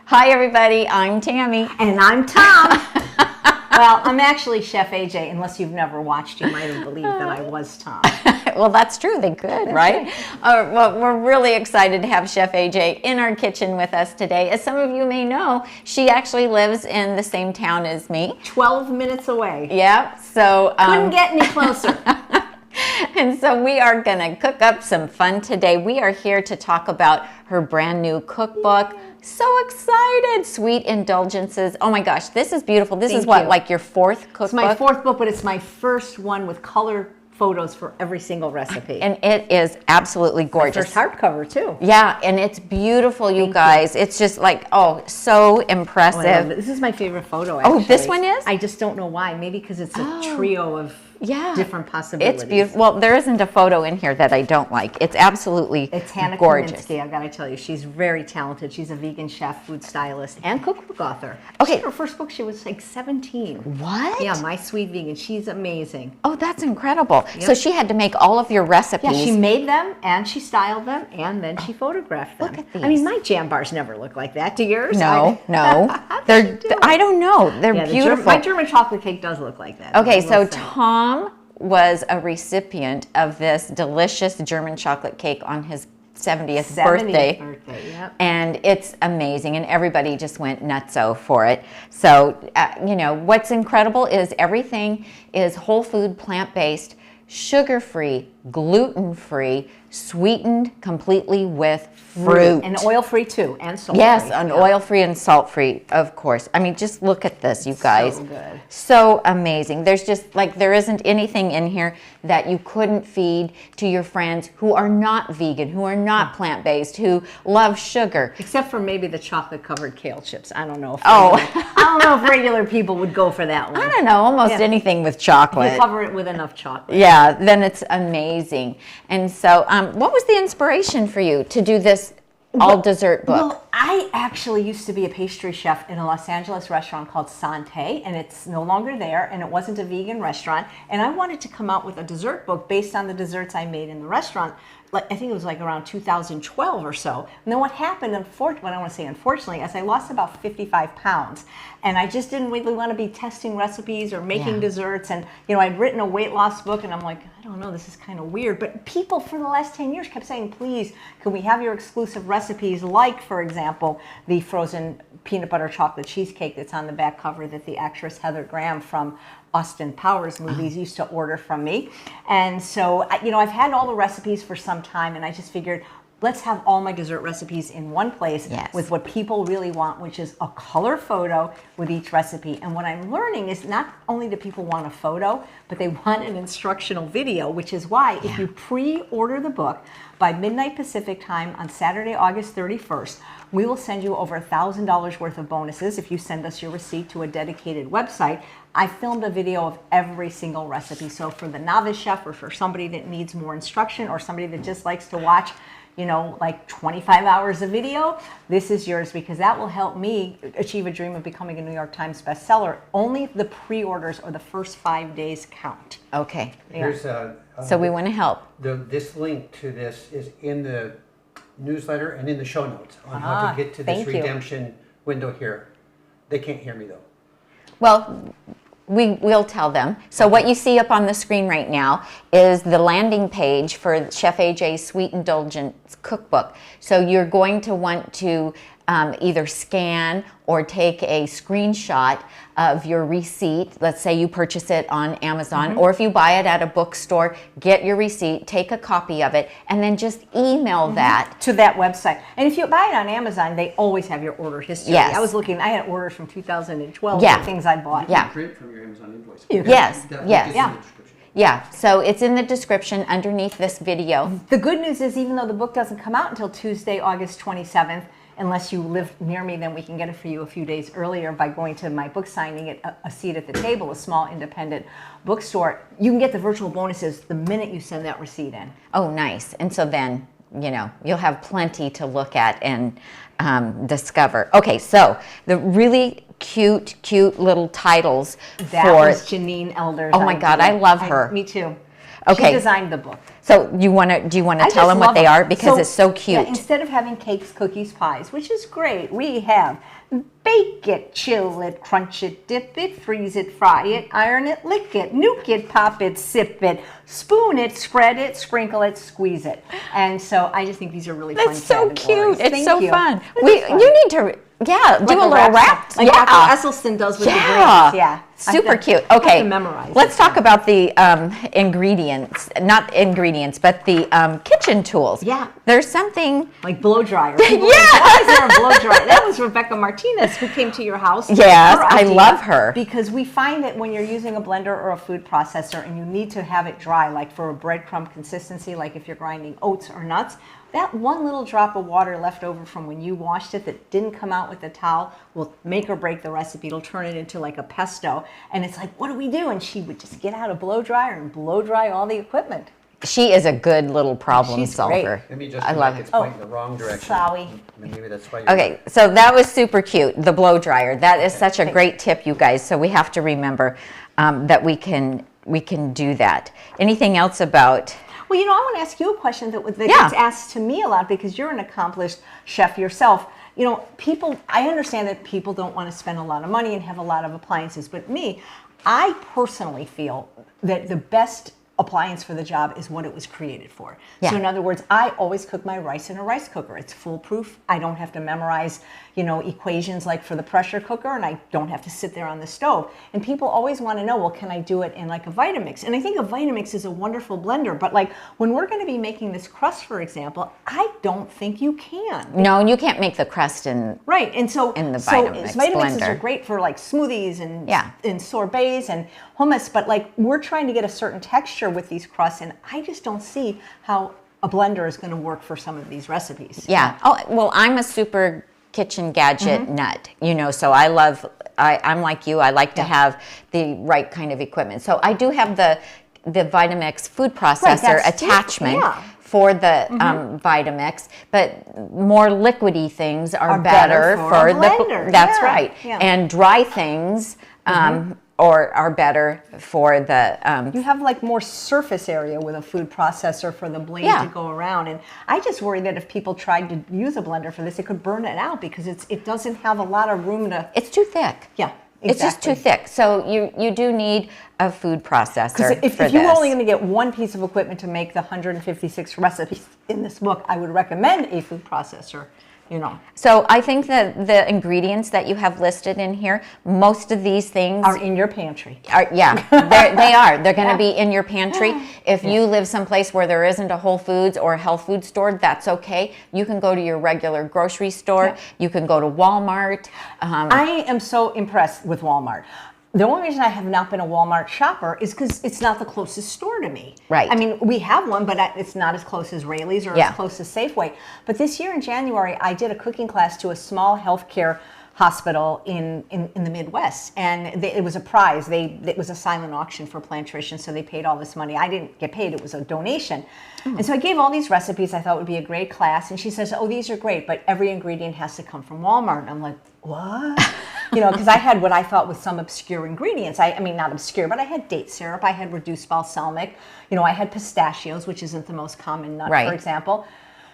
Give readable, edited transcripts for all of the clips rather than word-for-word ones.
Hi, everybody. I'm Tami. And I'm Tom. Well, I'm actually Chef AJ. Unless you've never watched, you might have believed that I was Tom. Well, that's true. They could, right? Well, we're really excited to have Chef AJ in our kitchen with us today. As some of you may know, she actually lives in the same town as me. 12 minutes away. Yeah. So couldn't get any closer. And so we are going to cook up some fun today. We are here to talk about her brand new cookbook. So excited. Sweet Indulgences. Oh my gosh, this is beautiful. This is what, like your fourth cookbook? It's my fourth book, but it's my first one with color photos for every single recipe. And it is absolutely gorgeous. My first hardcover too. Yeah, and it's beautiful, you guys. It's just like, oh, so impressive. This is my favorite photo, actually. Oh, this one is? I just don't know why. Maybe because it's a trio of different possibilities. It's beautiful. Well, there isn't a photo in here that I don't like. It's absolutely It's Hannah gorgeous. Kaminsky, I've got to tell you. She's very talented. She's a vegan chef, food stylist, and cookbook author. Okay. Her first book, she was like 17. What? Yeah, My Sweet Vegan. She's amazing. Oh, that's incredible. Yep. So she had to make all of your recipes. Yeah, she made them, and she styled them, and then she photographed them. Look at these. I mean, my jam bars never look like that. Do yours? No. I don't know. They're beautiful. My German chocolate cake does look like that. Okay, so Tom was a recipient of this delicious German chocolate cake on his 70th birthday. Yep. And it's amazing, and everybody just went nutso for it. So, you know, what's incredible is everything is whole food, plant-based, sugar-free, gluten-free, sweetened completely with fruit. And oil-free too, and salt-free. Yes, and oil-free and salt-free, of course. I mean, just look at this, you guys. So good. So amazing. There's just, like, there isn't anything in here that you couldn't feed to your friends who are not vegan, who are not plant-based, who love sugar. Except for maybe the chocolate-covered kale chips. I don't know if I don't know if regular people would go for that one. I don't know, almost anything with chocolate. If you cover it with enough chocolate. Yeah, then it's amazing. And so, what was the inspiration for you to do this all-dessert book? Well, I actually used to be a pastry chef in a Los Angeles restaurant called Santé, and it's no longer there, and it wasn't a vegan restaurant. And I wanted to come out with a dessert book based on the desserts I made in the restaurant. I think it was like around 2012 or so. And then what happened, unfortunately, I want to say unfortunately, is I lost about 55 pounds. And I just didn't really want to be testing recipes or making desserts. And, you know, I'd written a weight loss book, and I'm like, I don't know, this is kind of weird. But people for the last 10 years kept saying, please, can we have your exclusive recipes, like, for example, the frozen peanut butter chocolate cheesecake that's on the back cover that the actress Heather Graham from Austin Powers movies used to order from me. And so, you know, I've had all the recipes for some time, and I just figured, let's have all my dessert recipes in one place with what people really want, which is a color photo with each recipe. And what I'm learning is not only do people want a photo, but they want an instructional video, which is why if you pre-order the book by midnight Pacific time on Saturday, August 31st, we will send you over $1,000 worth of bonuses if you send us your receipt to a dedicated website. I filmed a video of every single recipe. So for the novice chef, or for somebody that needs more instruction, or somebody that just likes to watch, you know, like 25 hours of video, this is yours, because that will help me achieve a dream of becoming a New York Times bestseller. Only the pre-orders or the first 5 days count. Okay. Here's so we want to help. This link to this is in the newsletter and in the show notes on how to get to this redemption window here. They can't hear me though. Well, we'll tell them. So what you see up on the screen right now is the landing page for Chef AJ's Sweet Indulgence cookbook. So you're going to want to either scan or take a screenshot of your receipt. Let's say you purchase it on Amazon, or if you buy it at a bookstore, get your receipt, take a copy of it, and then just email that to that website. And if you buy it on Amazon, they always have your order history. Yes. I was looking, I had orders from 2012 Yeah. for things I bought. Yeah. Print from your Amazon invoice. Yes. That Yes. link is Yeah. in the description. Yeah, so it's in the description underneath this video. The good news is, even though the book doesn't come out until Tuesday, August 27th, unless you live near me, then we can get it for you a few days earlier by going to my book signing at A Seat at the Table, a small independent bookstore. You can get the virtual bonuses the minute you send that receipt in. Oh, nice. And so then, you know, you'll have plenty to look at and discover. Okay, so the really cute little titles That for was Janine Elder's Oh my God, idea. I love her. Me too. Okay. She designed the book. So do you want to tell them what they are, because it's so cute? Yeah, instead of having cakes, cookies, pies, which is great, we have bake it, chill it, crunch it, dip it, freeze it, fry it, iron it, lick it, nuke it, pop it, sip it, spoon it, spread it, sprinkle it, squeeze it. And so I just think these are really fun That's so categories. cute. It's so fun. Fun. You need to do a little rap. Like Dr. Esselstyn does with the brains. Yeah. Super cute. Okay. Memorize let's talk about the ingredients, not ingredients, but the kitchen tools. Yeah. There's something like blow dryer. Yeah. Why is there a blow dryer? That was Rebecca Martinez who came to your house. Yes, I love her. Because we find that when you're using a blender or a food processor and you need to have it dry, like for a breadcrumb consistency, like if you're grinding oats or nuts, that one little drop of water left over from when you washed it that didn't come out with the towel will make or break the recipe. It'll turn it into like a pesto. And it's like, what do we do? And she would just get out a blow dryer and blow dry all the equipment. She is a good little problem She's solver. Let me just I love it's pointing the wrong direction. Sorry. Maybe that's why you're Okay, so that was super cute, the blow dryer. That is such a great tip, you guys. So we have to remember that we can do that. Anything else about... Well, I want to ask you a question that gets asked to me a lot, because you're an accomplished chef yourself. I understand that people don't want to spend a lot of money and have a lot of appliances, but I personally feel that the best appliance for the job is what it was created for. Yeah. So in other words, I always cook my rice in a rice cooker. It's foolproof. I don't have to memorize, equations like for the pressure cooker, and I don't have to sit there on the stove. And people always want to know, well, can I do it in like a Vitamix? And I think a Vitamix is a wonderful blender, but like when we're going to be making this crust, for example, I don't think you can. No, you can't make the crust in... Right, and so in the Vitamix Vitamixes blender are great for like smoothies and sorbets and hummus, but like we're trying to get a certain texture with these crusts, and I just don't see how a blender is going to work for some of these recipes. Yeah. Oh, well, I'm a super kitchen gadget nut, so I'm like you. I like to have the right kind of equipment. So I do have the Vitamix food processor attachment. For the Vitamix, but more liquidy things are better for the blender. That's right. Yeah. And dry things or are better for the... you have like more surface area with a food processor for the blade to go around. And I just worry that if people tried to use a blender for this, it could burn it out because it doesn't have a lot of room to... It's too thick. Yeah. Exactly. It's just too thick. So you do need a food processor if you're only going to get one piece of equipment to make the 156 recipes in this book, I would recommend a food processor. So I think that the ingredients that you have listed in here, most of these things are in your pantry. They are. They're going to be in your pantry. If you live someplace where there isn't a Whole Foods or a health food store, that's okay. You can go to your regular grocery store. Yeah. You can go to Walmart. I am so impressed with Walmart. The only reason I have not been a Walmart shopper is because it's not the closest store to me. Right. I mean, we have one, but it's not as close as Rayleigh's or as close as Safeway. But this year in January, I did a cooking class to a small healthcare hospital in the Midwest, and it was a prize. It was a silent auction for Plantrition, so they paid all this money. I didn't get paid; it was a donation. And so I gave all these recipes I thought would be a great class, and she says, "Oh, these are great, but every ingredient has to come from Walmart." And I'm like, "What?" Because I had what I thought was some obscure ingredients. I mean, not obscure, but I had date syrup, I had reduced balsamic, I had pistachios, which isn't the most common nut, for example.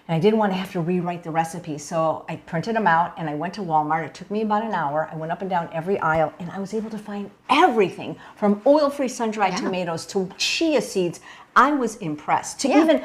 And I didn't want to have to rewrite the recipe, so I printed them out and I went to Walmart. It took me about an hour. I went up and down every aisle and I was able to find everything from oil-free sun-dried tomatoes to chia seeds. I was impressed. To even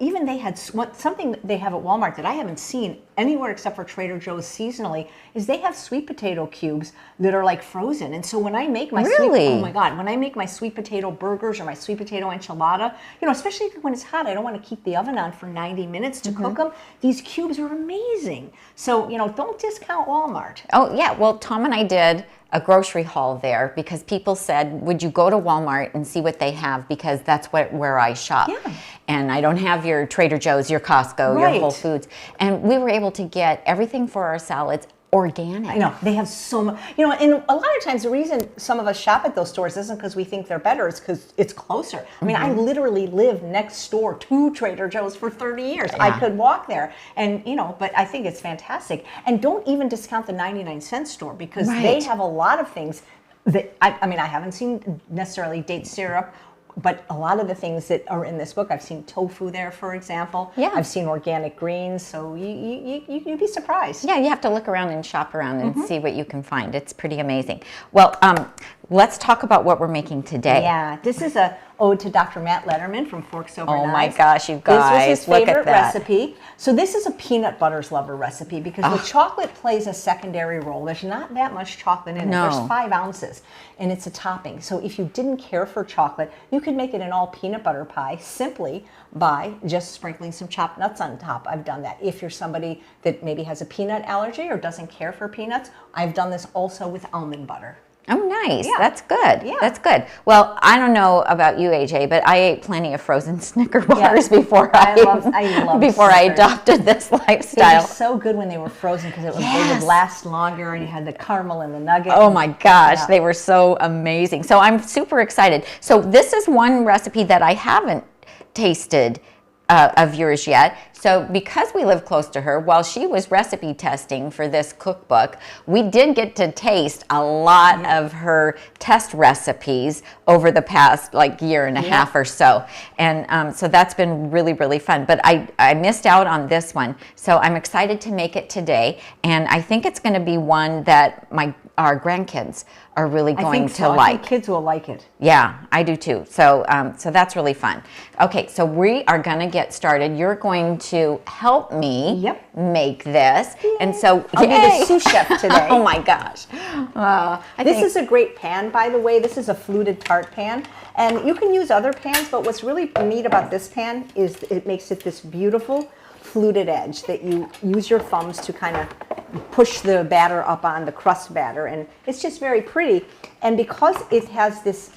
even they had something they have at Walmart that I haven't seen anywhere except for Trader Joe's seasonally is they have sweet potato cubes that are like frozen. And so when I make my when I make my sweet potato burgers or my sweet potato enchilada, especially when it's hot, I don't want to keep the oven on for 90 minutes to cook them. These cubes are amazing. So, don't discount Walmart. Oh, yeah. Well, Tom and I did a grocery haul there because people said, would you go to Walmart and see what they have, because that's where I shop. Yeah. And I don't have your Trader Joe's, your Costco, your Whole Foods. And we were able to get everything for our salads organic. I know, they have so much, and a lot of times the reason some of us shop at those stores isn't because we think they're better, it's because it's closer. I mean, I literally lived next door to Trader Joe's for 30 years. I could walk there and, but I think it's fantastic. And don't even discount the 99-cent store because they have a lot of things that, I haven't seen necessarily date syrup But a lot of the things that are in this book, I've seen tofu there, for example. Yeah. I've seen organic greens, so you'd be surprised. Yeah, you have to look around and shop around and see what you can find. It's pretty amazing. Well, let's talk about what we're making today. Yeah, this is a ode to Dr. Matt Letterman from Forks Over Knives. Oh my gosh, you guys, this was his look at favorite that. recipe. So this is a peanut butters lover recipe because the chocolate plays a secondary role. There's not that much chocolate in it. No. There's 5 ounces, and it's a topping. So if you didn't care for chocolate, you could make it an all peanut butter pie simply by just sprinkling some chopped nuts on top. I've done that. If you're somebody that maybe has a peanut allergy or doesn't care for peanuts, I've done this also with almond butter. Oh, nice. Yeah. That's good. Yeah. That's good. Well, I don't know about you, AJ, but I ate plenty of frozen Snicker bars before I love before I Snickers. adopted this They lifestyle. were so good when they were frozen because they would last longer, and you had the caramel and the nugget. Oh my gosh, Yeah. they were so amazing. So I'm super excited. So this is one recipe that I haven't tasted of yours yet. So because we live close to her, while she was recipe testing for this cookbook, we did get to taste a lot of her test recipes over the past year and a half or so. And so that's been really, really fun. But I missed out on this one. So I'm excited to make it today. And I think it's going to be one that our grandkids are really going to like. I think kids will like it. Yeah, I do too. So so that's really fun. Okay, so we are going to get started. You're going to help me make this. Yay. And so I'll be the sous chef today. Oh my gosh. This is a great pan, by the way. This is a fluted tart pan. And you can use other pans, but what's really neat about this pan is it makes it this beautiful fluted edge that you use your thumbs to kind of push the batter up on the crust batter, and it's just very pretty. And because it has this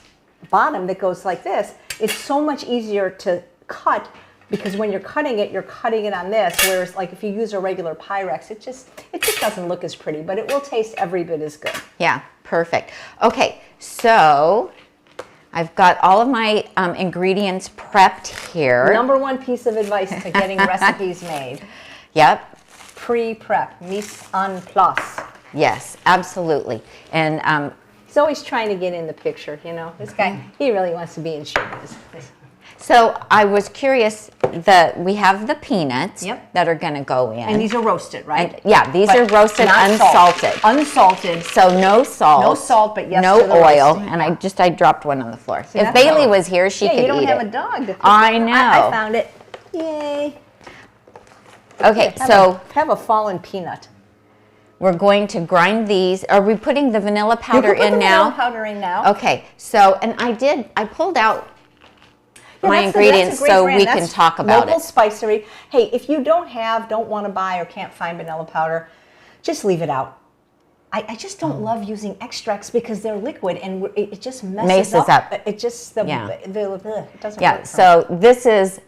bottom that goes like this, it's so much easier to cut, because when you're cutting it on this, whereas like if you use a regular Pyrex, it just doesn't look as pretty, but it will taste every bit as good. Yeah, perfect. Okay, so I've got all of my ingredients prepped here. Number one piece of advice to getting recipes made. Yep. Pre-prep, mise en place. Yes, absolutely. And he's always trying to get in the picture, you know. This guy, he really wants to be in showbiz. so I was curious that we have the peanuts that are going to go in. And these are roasted, right? And, yeah, these are roasted, unsalted. Unsalted. So no salt. No salt, but yes no to the oil. roasting. And I dropped one on the floor. See, if Bailey was here, she could eat it. you don't have a dog. To I know. I found it. Yay. Okay, have a fallen peanut. We're going to grind these. Are we putting the vanilla powder You can put in the now? vanilla powder in now. Okay, so, and I pulled out my ingredients so we can talk about local it. Spicery. Hey, if you don't want to buy or can't find vanilla powder, just leave it out. I just don't love using extracts because they're liquid and it just messes up. It just, it doesn't work. So this is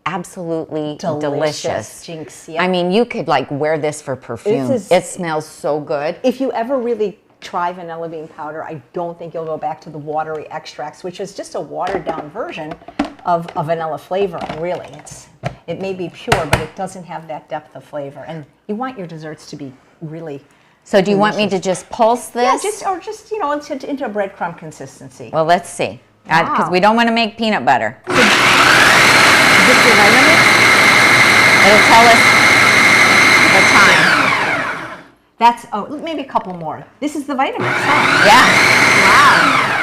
absolutely delicious. Jinx, I mean, you could wear this for perfume. It smells so good. If you ever really try vanilla bean powder, I don't think you'll go back to the watery extracts, which is just a watered down version of a vanilla flavoring, really. It may be pure, but it doesn't have that depth of flavor. And you want your desserts to be really So do you want me to just pulse this? Yeah, just into a breadcrumb consistency. Well, let's see. Because we don't want to make peanut butter. It'll tell us the time. That's, maybe a couple more. This is the vitamins, huh? Yeah. Wow.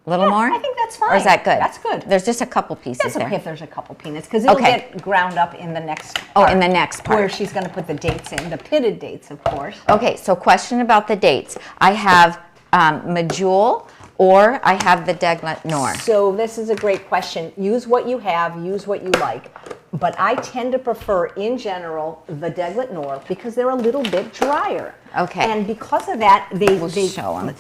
A little more? I think that's fine. Or is that good? That's good. There's just a couple pieces That's there. okay if there's a couple peanuts, because it'll get ground up in the next part. Oh, in the next part. Where she's going to put the dates in, the pitted dates, of course. Okay, so question about the dates. I have medjool, or I have the Deglet Noir. So this is a great question. Use what you have, use what you like. But I tend to prefer, in general, the Deglet Noir because they're a little bit drier. Okay. And because of that, they show them.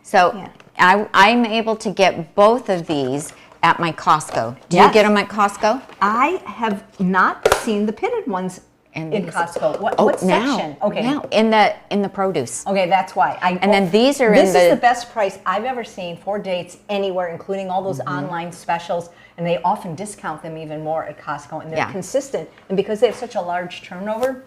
So I'm able to get both of these at my Costco. Do you get them at Costco? I have not seen the pitted ones in Costco. What section? Okay. Now in the produce. Okay, that's why. Then these are This is the best price I've ever seen for dates anywhere, including all those online specials, and they often discount them even more at Costco, and they're consistent. And because they have such a large turnover,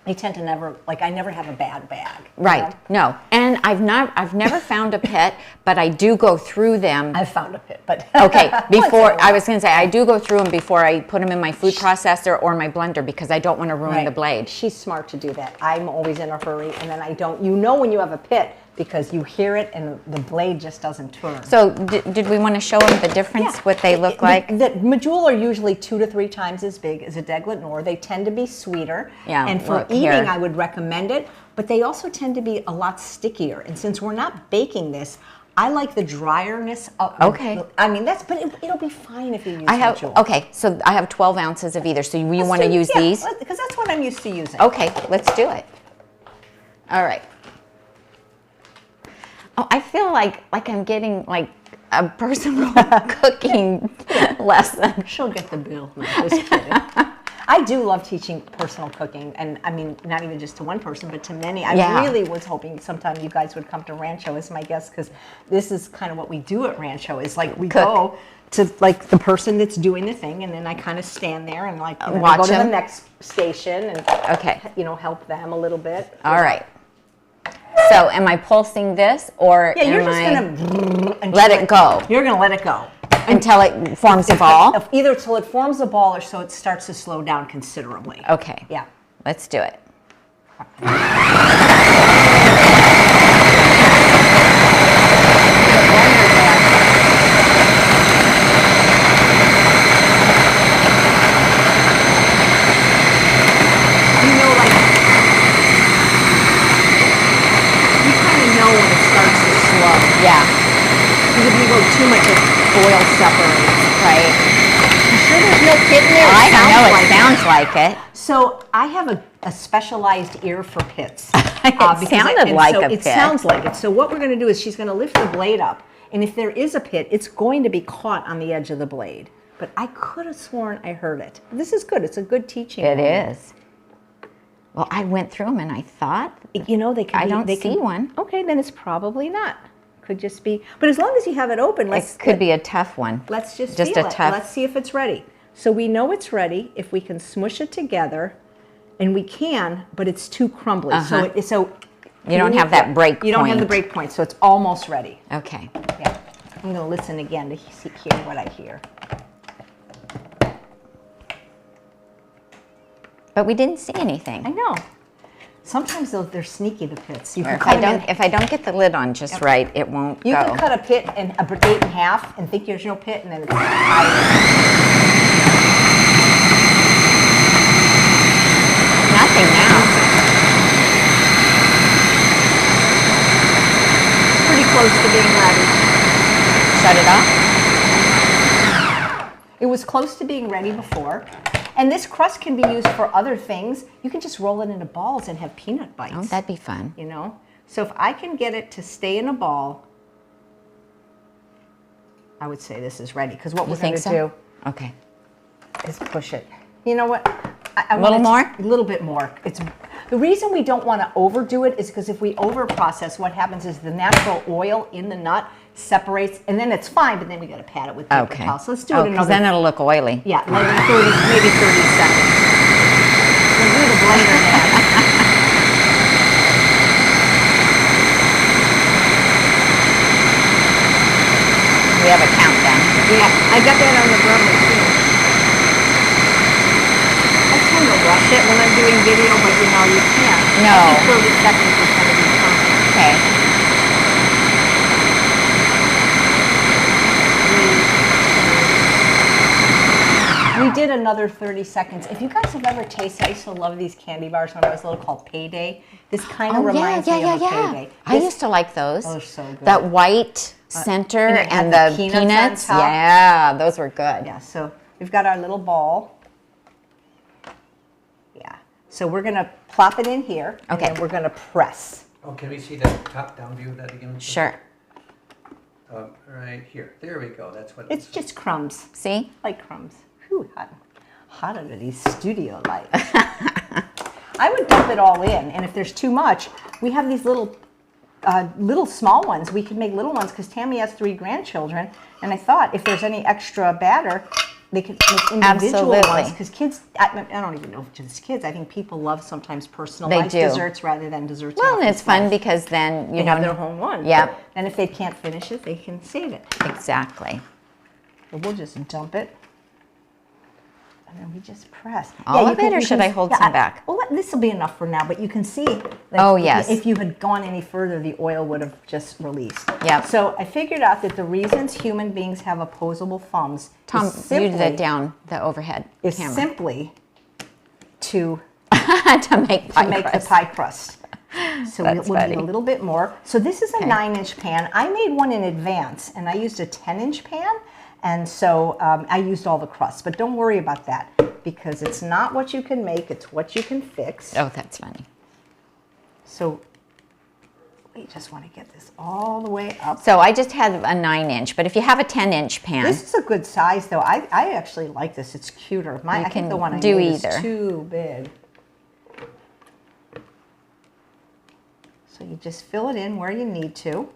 they tend to never, I never have a bad bag. Right. No. And I've never found a pit, but I do go through them. I've found a pit, but Okay, before I was going to say I do go through them before I put them in my food processor or my blender because I don't want to ruin the blade. She's smart to do that. I'm always in a hurry, and then I don't. You know when you have a pit because you hear it and the blade just doesn't turn. So did we want to show them the difference, what they look like? The Medjool are usually 2 to 3 times as big as a Deglet Nor. They tend to be sweeter. Yeah, and for look, eating, here. I would recommend it. But they also tend to be a lot stickier. And since we're not baking this, I like the drierness of. Okay. I mean, but it'll be fine if you use Medjool. Okay, so I have 12 ounces of either. So you want to use these? Because that's what I'm used to using. Okay, let's do it. All right. Oh, I feel like I'm getting like a personal cooking lesson. She'll get the bill. No, just kidding. I do love teaching personal cooking, and I mean, not even just to one person, but to many. I really was hoping sometime you guys would come to Rancho as my guest, because this is kind of what we do at Rancho. Is like we go to like the person that's doing the thing, and then I kind of stand there and like watch go to them. the next station and help them a little bit. All right. So am I pulsing this, or you're am just gonna let it go? You're gonna let it go until it forms a ball? Either till it forms a ball or so it starts to slow down considerably. Okay. Yeah. Let's do it. Yeah. Because if you go too much, it oil separates. Right. You sure there's no pit in there? I don't know. It sounds like it. So I have a specialized ear for pits. It sounded like a pit. It sounds like it. So what we're going to do is she's going to lift the blade up. And if there is a pit, it's going to be caught on the edge of the blade. But I could have sworn I heard it. This is good. It's a good teaching. It is. Well, I went through them and I thought, they can. I don't see one. Okay, then it's probably not. Could just be. But as long as you have it open, it could be a tough one. Let's just a feel it. tough. Let's see if it's ready. So we know it's ready if we can smush it together, and we can, but it's too crumbly. So you don't have that break point. You don't have the break point, so it's almost ready. Okay. Yeah. I'm going to listen again to hear what I hear. But we didn't see anything. I know. Sometimes they're sneaky, the pits. You can if I don't get the lid on just right, it won't You go. can cut a pit and a brigade in half and think there's no pit, and then it's higher. Nothing now. Pretty close to being ready. Shut it off. It was close to being ready before. And this crust can be used for other things. You can just roll it into balls and have peanut bites. Oh, that'd be fun. You know? So if I can get it to stay in a ball, I would say this is ready. Because what we're going to do is push it. You know what? A little more? A little bit more. The reason we don't want to overdo it is because if we over-process, what happens is the natural oil in the nut separates, and then it's fine, but then we got to pat it with paper towel. So let's do it another. Then it'll look oily. Yeah, maybe 30 seconds. We'll do the blender now. We have a countdown. Yeah, I got that on the Brumley too. I tend to rush it when I'm doing video, but you know, you can't. No. I think 30 seconds is going to be perfect. Okay. We did another 30 seconds. If you guys have ever tasted, I used to love these candy bars when I was little called Payday. This kind of reminds me of a Payday. I used to like those. Those are so good. That white center and the peanuts. On top. Yeah, those were good. Yeah, so we've got our little ball. Yeah. So we're going to plop it in here. Okay. And then we're going to press. Oh, can we see the top-down view of that again? Sure. Right here. There we go. That's what It's just crumbs. See? Like crumbs. Whew, hot under these studio lights. I would dump it all in, and if there's too much, we have these little small ones. We could make little ones because Tami has 3 grandchildren, and I thought if there's any extra batter, they can make individual Absolutely. ones because kids. I don't even know if just kids. I think people love sometimes personalized do. desserts rather than desserts. Well, and off the it's fun shelf. because then They have their own one. Yep. And if they can't finish it, they can save it. Exactly. So we'll just dump it. And then we just press. All you of it, or should I hold some back? Well, this will be enough for now, but you can see. Like, Oh, yes. If you had gone any further, the oil would have just released. Yep. So I figured out that the reasons human beings have opposable thumbs Tom, is simply, you did down the overhead is camera. simply to to make pie make crust. the pie crust. So That's we'll funny. need a little bit more. So this is a 9-inch pan. I made one in advance, and I used a 10-inch pan. And so I used all the crusts, but don't worry about that because it's not what you can make, it's what you can fix. Oh, that's funny. So we just want to get this all the way up. So I just had a 9-inch, but if you have a 10-inch pan, This is a good size though. I actually like this, it's cuter. I think the one I do made either. is too big. So you just fill it in where you need to.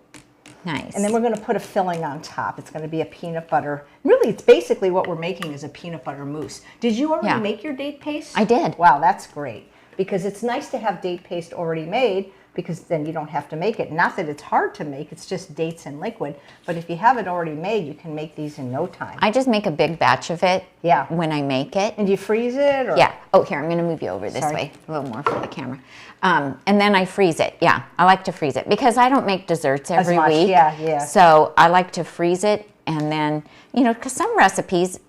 nice. And then we're going to put a filling on top. It's going to be a peanut butter. Really, it's basically what we're making is a peanut butter mousse. Did you already Yeah. make your date paste? I did. Wow, that's great. Because it's nice to have date paste already made because then you don't have to make it. Not that it's hard to make, it's just dates and liquid. But if you have it already made, you can make these in no time. I just make a big batch of it Yeah. when I make it. And do you freeze it? Or? Yeah. Oh, here, I'm going to move you over this Sorry. way. A little more for the camera. And then I freeze it. Yeah, I like to freeze it because I don't make desserts every much, week. yeah. So I like to freeze it and then, because some recipes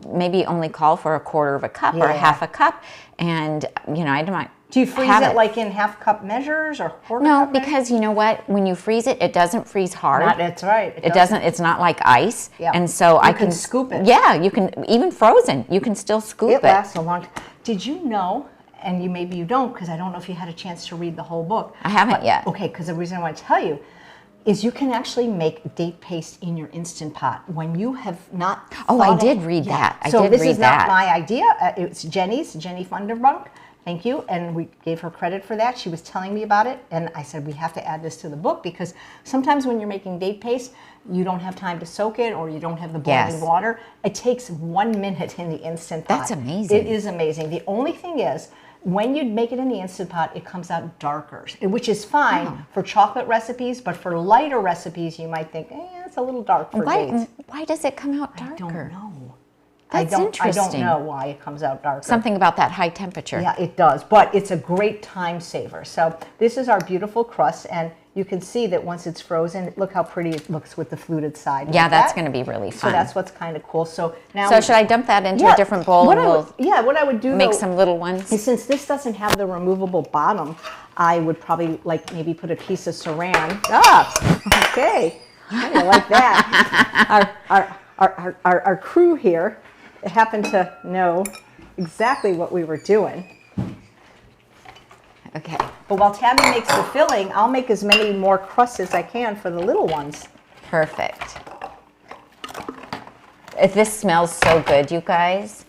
maybe only call for a quarter of a cup or Yeah. a half a cup. And, I don't. Do you freeze have it like in half cup measures or quarter No, cup measures? because you know what? When you freeze it, it doesn't freeze hard. That's right. It doesn't. It's not like ice. Yeah. And so You I can can scoop it. Yeah, you can, even frozen, you can still scoop It it. lasts a long time. Did you know, and maybe you don't, because I don't know if you had a chance to read the whole book. I haven't yet. Okay, because the reason I want to tell you is you can actually make date paste in your Instant Pot when you have not. Oh, I thought did of- read Yeah. that. I so did this read is that. not my idea. It's Jenny Funderbrunk. Thank you. And we gave her credit for that. She was telling me about it. And I said, we have to add this to the book because sometimes when you're making date paste, you don't have time to soak it or you don't have the boiling Yes. water. It takes 1 minute in the Instant Pot. That's amazing. It is amazing. The only thing is, when you make it in the Instant Pot, it comes out darker, which is fine for chocolate recipes, but for lighter recipes, you might think, it's a little dark for dates. Why does it come out darker? I don't know. That's I interesting. don't know why it comes out darker. Something about that high temperature. Yeah, it does, but it's a great time saver. So this is our beautiful crust, and you can see that once it's frozen, look how pretty it looks with the fluted side. Yeah, like that's that. going to be really So fun. that's what's kind of cool. So now, So should I dump that into a different bowl What and we'll what I would do make though, some little ones? is since this doesn't have the removable bottom, I would probably maybe put a piece of saran. Okay, I like that. Our crew here happened to know exactly what we were doing. Okay. But while Tami makes the filling, I'll make as many more crusts as I can for the little ones. Perfect. This smells so good, you guys.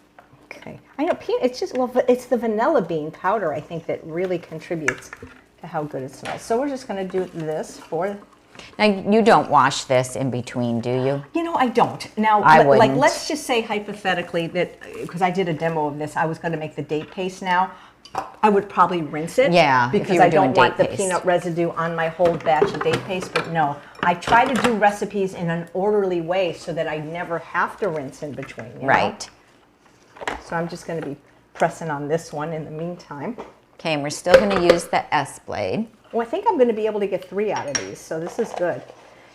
Okay. I know, it's just, it's the vanilla bean powder, I think, that really contributes to how good it smells. So we're just going to do this for... Now, you don't wash this in between, do you? I don't. Now, I wouldn't. let's just say hypothetically that, because I did a demo of this, I was going to make the date paste now. I would probably rinse it. Yeah, if because you were I don't doing want the date paste. peanut residue on my whole batch of date paste. But no, I try to do recipes in an orderly way so that I never have to rinse in between. you know? Right. So I'm just going to be pressing on this one in the meantime. Okay, and we're still going to use the S blade. Well, I think I'm going to be able to get 3 out of these, so this is good.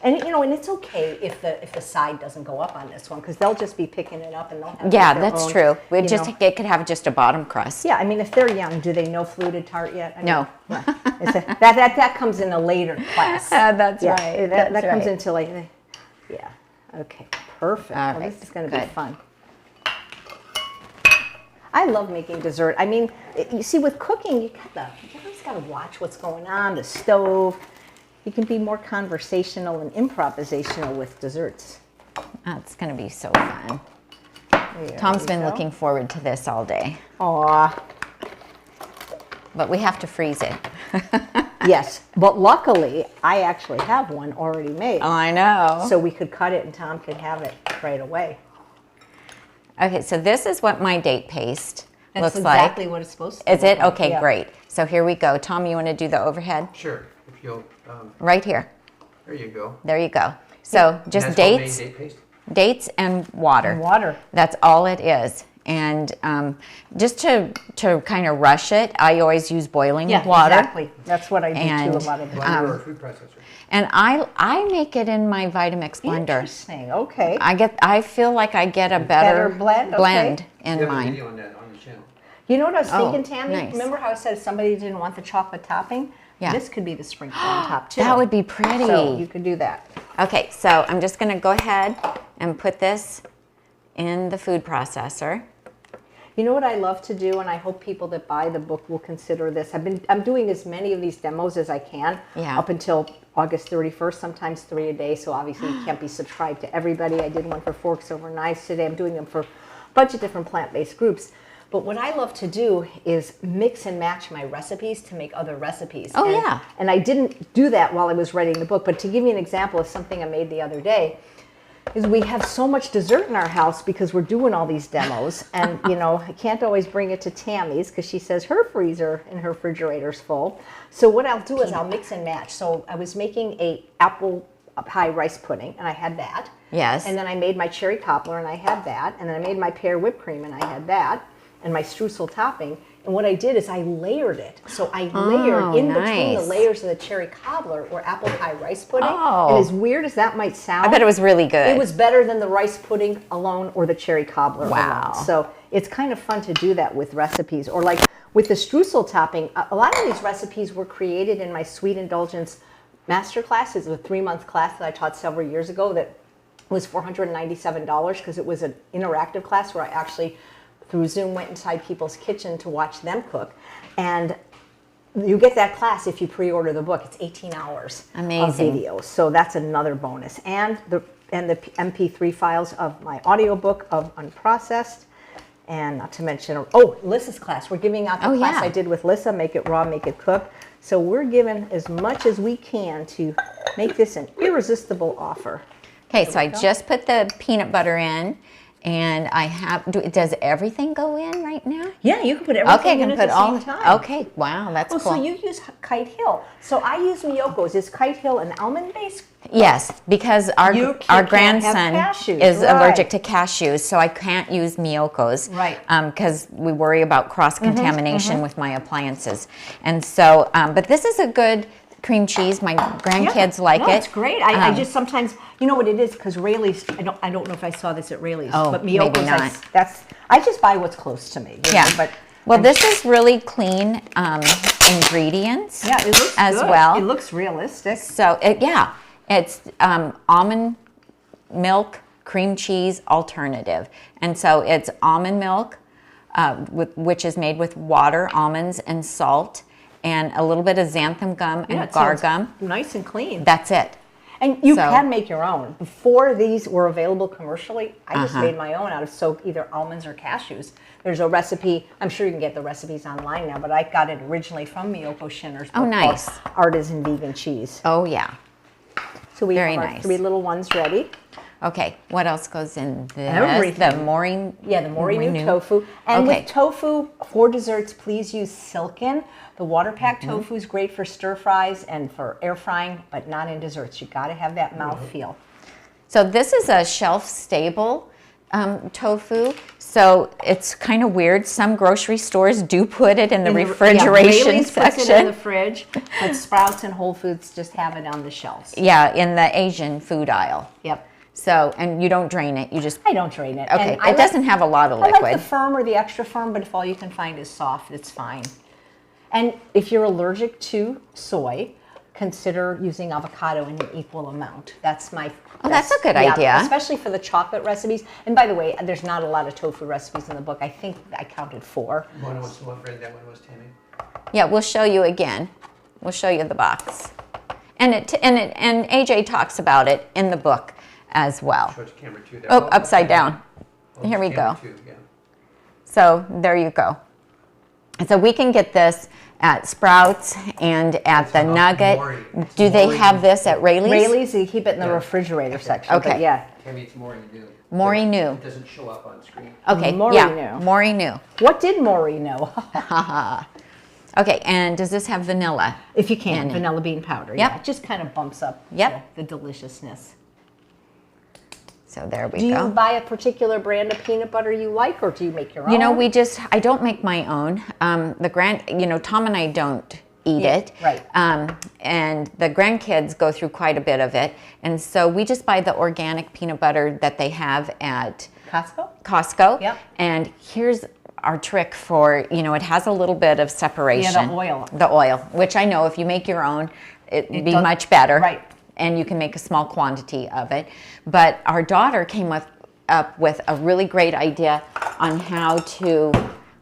And and it's okay if the side doesn't go up on this one because they'll just be picking it up and they'll have Yeah, their that's own, true. It could have just a bottom crust. Yeah, I mean, if they're young, do they know fluted tart yet? I mean, No. yeah. That comes in a later class. That's Yeah, right. That That's comes right. into yeah. Okay, perfect. All Well, right, this is going to be good. fun. I love making dessert. I mean, you see, with cooking, you always got to watch what's going on, the stove. You can be more conversational and improvisational with desserts. That's going to be so fun. There Tom's we been go. looking forward to this all day, Aw, but we have to freeze it. yes. But luckily, I actually have one already made. I know. So we could cut it and Tom could have it right away. Okay, so this is what my date paste That's looks like. exactly what it's supposed to Is it? look like, Okay, yeah. great. So here we go. Tom, you want to do the overhead? Sure. If you'll, Right here. there you go. There you go. So just And that's homemade dates, date paste? dates and water. And water. That's all it is. And just to kind of rush it, I always use boiling water. Exactly. That's what I do And, too, a lot of the Blender or food processor? And I make it in my Vitamix blender. Interesting. Okay. I feel like I get a better blend, okay. blend in You have a mine. video on that on the channel. You know what I was Oh, thinking, Tammy? nice. Remember how I said somebody didn't want the chocolate topping? Yeah. This could be the sprinkle on top too. That would be pretty. So you could do that. Okay, so I'm just going to go ahead and put this in the food processor. You know what I love to do, and I hope people that buy the book will consider this. I'm doing as many of these demos as I can up until August 31st, sometimes 3 a day. So obviously you can't be subscribed to everybody. I did one for Forks Over Knives today. I'm doing them for a bunch of different plant-based groups. But what I love to do is mix and match my recipes to make other recipes. Oh, yeah. And I didn't do that while I was writing the book. But to give you an example of something I made the other day, is we have so much dessert in our house because we're doing all these demos. And, you know, I can't always bring it to Tammy's because she says her freezer and her refrigerator's full. So what I'll do is I'll mix and match. So I was making a apple pie rice pudding, and I had that. Yes. And then I made my cherry cobbler, and I had that. And then I made my pear whipped cream, and I had that. And my streusel topping. And what I did is I layered it. So I layered in between the layers of the cherry cobbler or apple pie rice pudding. And as weird as that might sound, I bet it was really good. it was better than the rice pudding alone or the cherry cobbler alone. So it's kind of fun to do that with recipes. Or like with the streusel topping, a lot of these recipes were created in my Sweet Indulgence masterclass. It's a 3-month class that I taught several years ago that was $497 because it was an interactive class where I actually through Zoom went inside people's kitchen to watch them cook. And you get that class if you pre-order the book. It's 18 hours of video. So that's another bonus. And the MP3 files of my audiobook of Unprocessed. And not to mention, Lissa's class. We're giving out the class I did with Lissa, Make It Raw, Make It Cook. So we're giving as much as we can to make this an irresistible offer. Okay, so I just put the peanut butter in. And I have, does everything go in right now? Yeah, you can put everything in at the same time. Okay, wow, that's cool. So you use Kite Hill. So I use Miyoko's. Is Kite Hill an almond base? Yes, because our grandson is allergic to cashews, so I can't use Miyoko's. Right. Because we worry about cross-contamination with my appliances. And so, but this is a good cream cheese. My grandkids like it. It's great. I just sometimes, you know what it is, because Rayleigh's, I don't know if I saw this at Rayleigh's, but Miyoko's, maybe not. I just buy what's close to me. You know, but well, this is really clean ingredients. Yeah, it looks as good. well. It looks realistic. So it's almond milk cream cheese alternative, and so it's almond milk, which is made with water, almonds, and salt. And a little bit of xanthan gum and gar gum. Nice and clean. That's it. And you can make your own. Before these were available commercially, I just made my own out of either almonds or cashews. There's a recipe. I'm sure you can get the recipes online now, but I got it originally from Miyoko Shinner's book nice. called Artisan Vegan Cheese. Oh, yeah. So we have our 3 little ones ready. Okay, what else goes in this? Everything. The Morinu tofu. And with tofu, for desserts, please use silken. The water packed tofu is great for stir fries and for air frying, but not in desserts. You got to have that mouth feel. So this is a shelf stable tofu. So it's kind of weird. Some grocery stores do put it in the refrigeration section. Puts it in the fridge, but Sprouts and Whole Foods just have it on the shelves. Yeah, in the Asian food aisle. Yep. So, and you don't drain it. I don't drain it. Okay, it doesn't have a lot of liquid. I like the firm or the extra firm, but if all you can find is soft, it's fine. And if you're allergic to soy, consider using avocado in an equal amount. That's my that's a good idea. Especially for the chocolate recipes. And by the way, there's not a lot of tofu recipes in the book. I think I counted 4. One was the one that one was Tami. Yeah, we'll show you again. We'll show you the box. And AJ talks about it in the book as well. Show it to camera 2 there. Oh, upside down. Here we go. 2, yeah. So there you go. And so we can get this at Sprouts and at the Nugget. Do they have this at Rayleigh's? Rayleigh's, you keep it in the refrigerator section. Okay. But yeah. Tami, it's Maury New. Maury New. It doesn't show up on screen. Okay, Maury yeah, New. Maury New. What did Maury know? Okay, and does this have vanilla? If you can, vanilla bean powder. Yep. Yeah, it just kind of bumps up the deliciousness. So there we Do go. you buy a particular brand of peanut butter you like, or do you make your own? You know, I don't make my own. Tom and I don't eat it. Right. And the grandkids go through quite a bit of it. And so we just buy the organic peanut butter that they have at Costco. Yep. And here's our trick for, it has a little bit of separation. Yeah, the oil. The oil, which I know if you make your own, it'd be much better. Right. And you can make a small quantity of it. But our daughter came up with a really great idea on how to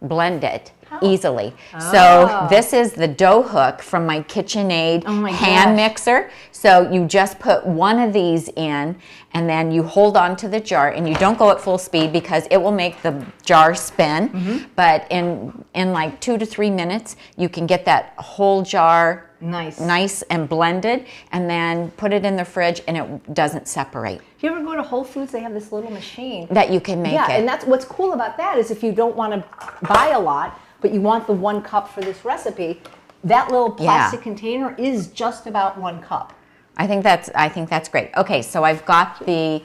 blend it easily. So this is the dough hook from my KitchenAid hand mixer. So you just put one of these in, and then you hold on to the jar, and you don't go at full speed because it will make the jar spin. But in like 2 to 3 minutes, you can get that whole jar nice and blended, and then put it in the fridge, and it doesn't separate. If you ever go to Whole Foods, they have this little machine that you can make it. Yeah, and that's what's cool about that is if you don't want to buy a lot, but you want the 1 cup for this recipe, that little plastic container is just about 1 cup. I think that's great. Okay, so I've got the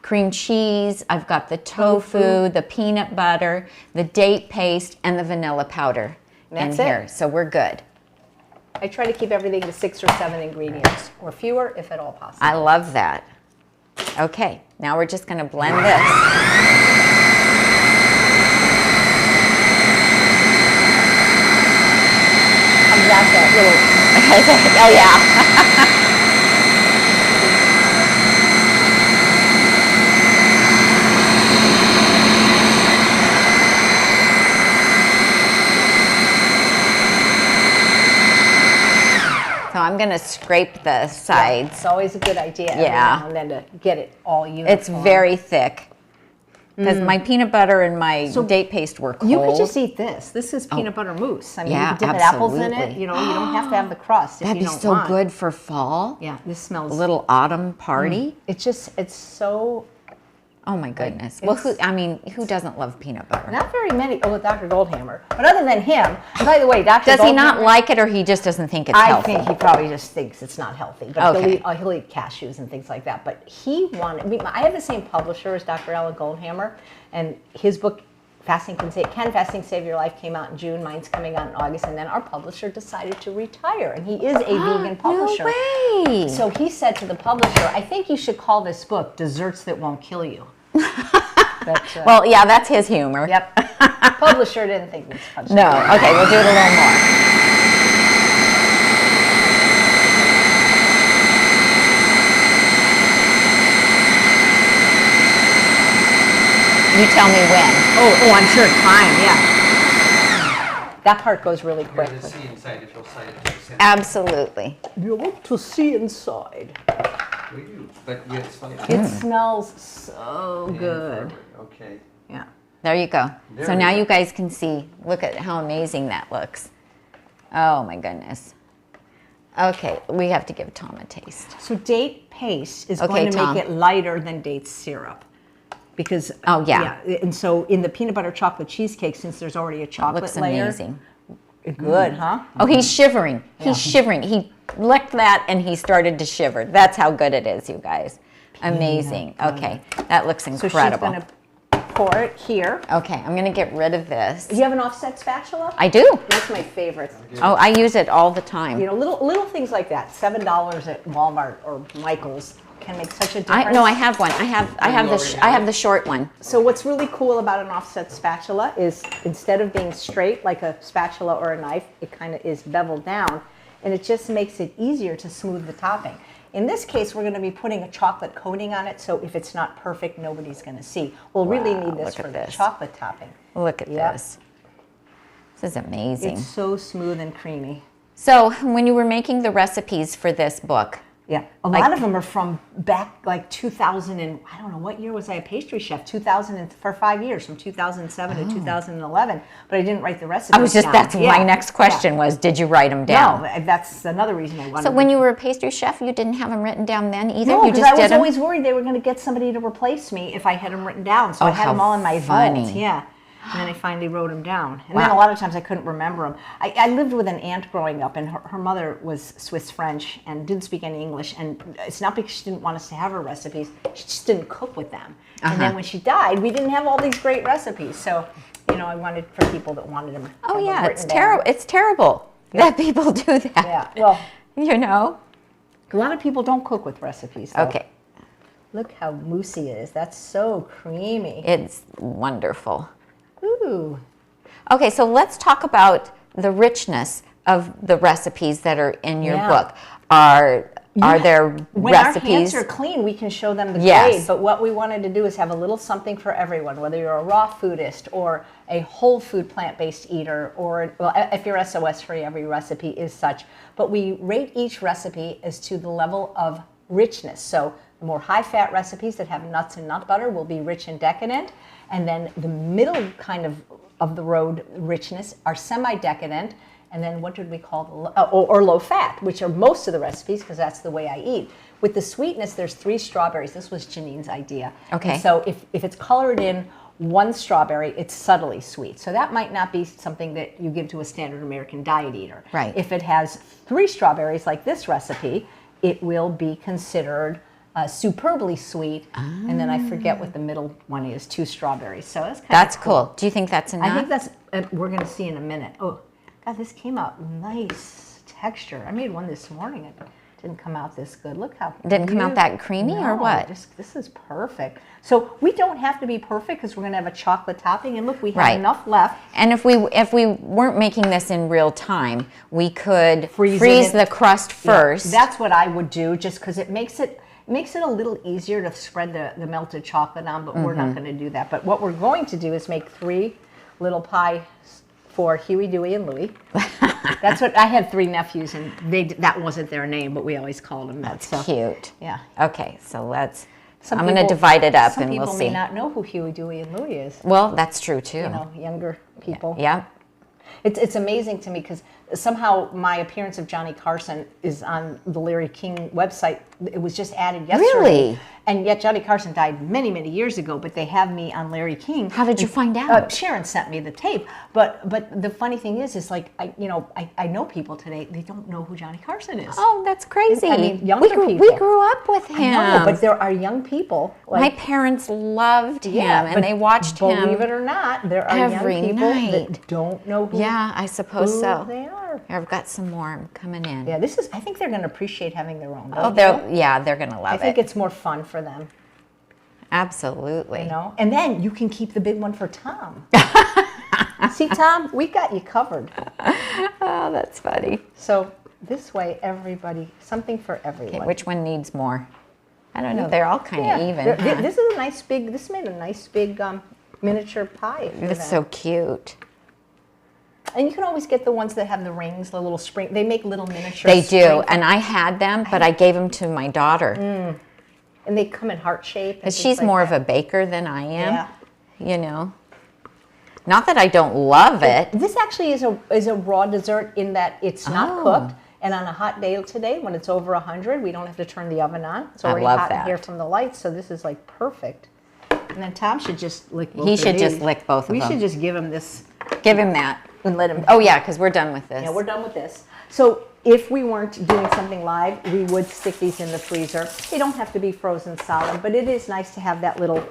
cream cheese, I've got the tofu, the peanut butter, the date paste, and the vanilla powder in here. So we're good. I try to keep everything to 6 or 7 ingredients, or fewer if at all possible. I love that. Okay, now we're just going to blend this. Comes out that little... Oh, yeah. So I'm going to scrape the sides. It's always a good idea every now and then to get it all uniform. It's very thick because my peanut butter and my date paste were cold. You could just eat this. This is peanut butter mousse. I mean, you can dip apples in it. You don't have to have the crust if That'd you be don't so want. good for fall. Yeah, this smells... A little autumn party. It's so... Oh my goodness. Well, who doesn't love peanut butter? Not very many. Oh, Dr. Goldhammer. But other than him, and by the way, Dr. Does he not like it, or he just doesn't think it's healthy? I think he probably just thinks it's not healthy. But he'll eat cashews and things like that. But he wanted... I have the same publisher as Dr. Alan Goldhammer, and his book, Can Fasting Save Your Life, came out in June. Mine's coming out in August. And then our publisher decided to retire, and he is a vegan publisher. No way! So he said to the publisher, I think you should call this book Desserts That Won't Kill You. But, well, yeah, that's his humor. Yep. Publisher didn't think this punch. No. Okay, we'll do it a little more. You tell me when. Oh, I'm sure time. Yeah. That part goes really quick. You're going to see inside if you'll sign it. Absolutely. You want to see inside. We do, but yeah, it's funny. It smells so good. Okay. Yeah. There you go. There so we now go. you guys can see. Look at how amazing that looks. Oh my goodness. Okay, we have to give Tom a taste. So date paste is going to Tom. make it lighter than date syrup. Because and so in the peanut butter chocolate cheesecake, since there's already a chocolate Looks layer, amazing. Good, huh? Oh, he's shivering. He's shivering. He licked that and he started to shiver. That's how good it is, you guys. Amazing. Okay, that looks incredible. So she's going to pour it here. Okay, I'm going to get rid of this. Do you have an offset spatula? I do. That's my favorite. Oh, I use it all the time. You know, little things like that. $7 at Walmart or Michael's can make such a difference. No, I have one. I have the short one. So what's really cool about an offset spatula is instead of being straight like a spatula or a knife, it kind of is beveled down, and it just makes it easier to smooth the topping. In this case, we're going to be putting a chocolate coating on it, so if it's not perfect, nobody's going to see. We'll really need this for the chocolate topping. Look at this. This is amazing. It's so smooth and creamy. So when you were making the recipes for this book, Yeah, a lot of them are from back like 2000 and I don't know what year was I a pastry chef? 2000 for 5 years, from 2007 to 2011. But I didn't write the recipes. I was just that's my next question was, did you write them down? No, that's another reason I wanted. So when you were a pastry chef, you didn't have them written down then either. No, you because just I was did them? always worried they were going to get somebody to replace me if I had them written down. So I had how them all in my funny. vault. Yeah. And then I finally wrote them down. And then a lot of times I couldn't remember them. I lived with an aunt growing up, and her mother was Swiss French and didn't speak any English. And it's not because she didn't want us to have her recipes. She just didn't cook with them. And then when she died, we didn't have all these great recipes. So, you know, I wanted for people that wanted them. Oh, yeah, it's terrible. It's terrible that people do that. Yeah, well, you know. a lot of people don't cook with recipes, though. Okay. Look how moussey it is. That's so creamy. It's wonderful. Ooh. Okay, so let's talk about the richness of the recipes that are in your book. Are there When recipes? our hands are clean, we can show them the Yes. grade. But what we wanted to do is have a little something for everyone, whether you're a raw foodist or a whole food plant-based eater, or well, if you're SOS free, every recipe is such. But we rate each recipe as to the level of richness. So the more high-fat recipes that have nuts and nut butter will be rich and decadent. And then the middle kind of the road richness are semi-decadent. And then what did we call the or low fat, which are most of the recipes because that's the way I eat. With the sweetness, there's 3 strawberries. This was Janine's idea. Okay. And so if it's colored in 1 strawberry, it's subtly sweet. So that might not be something that you give to a standard American diet eater. Right. If it has 3 strawberries like this recipe, it will be considered superbly sweet, and then I forget what the middle one is, 2 strawberries. So that's cool. Do you think that's enough? I think that's, we're going to see in a minute. Oh, God, this came out nice texture. I made one this morning. It didn't come out this good. Look how Didn't come out that creamy or what? This is perfect. So we don't have to be perfect because we're going to have a chocolate topping. And look, we have Right. enough left. And if we weren't making this in real time, we could Freeze freeze it. the crust first. Yeah, that's what I would do, just because it makes it a little easier to spread the melted chocolate on, but we're not going to do that. But what we're going to do is make 3 little pies for Huey, Dewey, and Louie. That's what I had 3 nephews, and that wasn't their name, but we always called them that. That's cute. Yeah. Okay, so let's. Some I'm going to people- divide it up, some and we'll people see. may not know who Huey, Dewey, and Louie is. Well, that's true too. You know, younger people. Yeah. It's amazing to me because somehow my appearance of Johnny Carson is on the Larry King website. It was just added yesterday. Really? And yet Johnny Carson died many, many years ago, but they have me on Larry King. How did you find out? Sharon sent me the tape. But the funny thing is like, I know people today, they don't know who Johnny Carson is. Oh, that's crazy. I mean, younger people. We grew up with him. I know, but there are young people. My Like, parents loved him, but and they watched him. Believe it or not, there are every young people night. that don't know who, Yeah, I suppose who so. they are. I've got some more coming in. Yeah, I think they're going to appreciate having their own. Oh, don't you? they're going to love I think it. it's more fun for them, Absolutely. you know. And then you can keep the big one for Tom. See, Tom, we got you covered. Oh, that's funny. So this way, everybody, something for everyone. Okay, which one needs more? I don't know. They're all kind of even. Huh? This is a nice big. This made a nice big miniature pie. for It's them. so cute. And you can always get the ones that have the rings, the little spring. They make little miniature. They do, spring- and I had them, but I gave them to my daughter and they come in heart shape. because she's more of a baker than I am. Yeah. You know, not that I don't love it. This actually is a raw dessert in that it's not cooked. And on a hot day today, when it's over 100, we don't have to turn the oven on. It's I already love hot in that. here from the lights, so this is like perfect. And then Tom should just lick both He of should just these. lick both of We them. should just give him this Give him that. and let him. Oh yeah, because we're done with this. Yeah, we're done with this. So if we weren't doing something live, we would stick these in the freezer. They don't have to be frozen solid, but it is nice to have that little,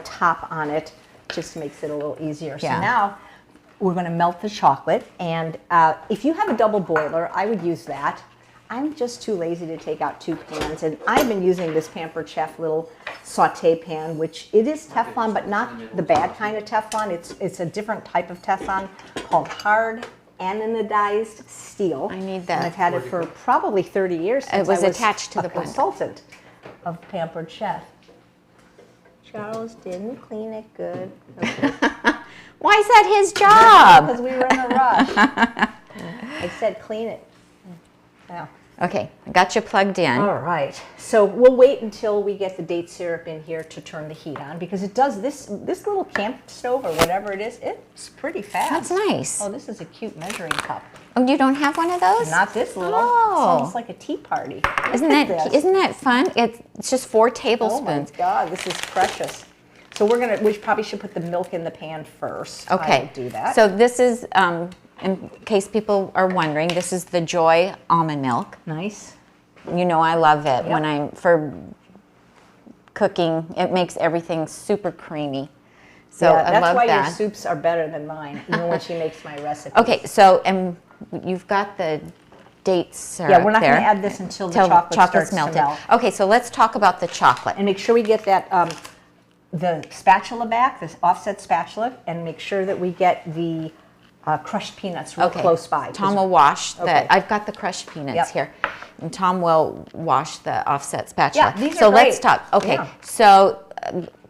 top on it. Just makes it a little easier. Yeah. So now we're going to melt the chocolate. And if you have a double boiler, I would use that. I'm just too lazy to take out 2 pans. And I've been using this Pampered Chef little saute pan, which it is Teflon, but not the bad kind of Teflon. It's a different type of Teflon called hard anodized steel. I need that. And I've had it for probably 30 years since was I attached to a the blender. consultant of Pampered Chef. Charles didn't clean it good. Why is that his job? Because we were in a rush. I said clean it. Yeah. Okay, I got you plugged in. All right. So we'll wait until we get the date syrup in here to turn the heat on, because it does this little camp stove or whatever it is, it's pretty fast. That's nice. Oh, this is a cute measuring cup. Oh, you don't have one of those? Not this little. Oh. It's almost like a tea party. Isn't that fun? It's just 4 Oh tablespoons. my God, this is precious. So we probably should put the milk in the pan first. Okay. I will do that. So this is, in case people are wondering, this is the Joy almond milk. Nice. You know I love it when Yep. for cooking. It makes everything super creamy. So yeah, I that's love why that. your soups are better than mine, even when she makes my recipes. Okay, so you've got the dates syrup Yeah, we're not there. going to add this until the chocolate chocolate's starts melted. to melt. Okay, so let's talk about the chocolate. And make sure we get that the spatula back, this offset spatula, and make sure that we get the crushed peanuts real close by. Tom will wash the. Okay. I've got the crushed peanuts Yep. here, and Tom will wash the offset spatula. Yeah, these are so let's great. talk. Okay, Yeah. so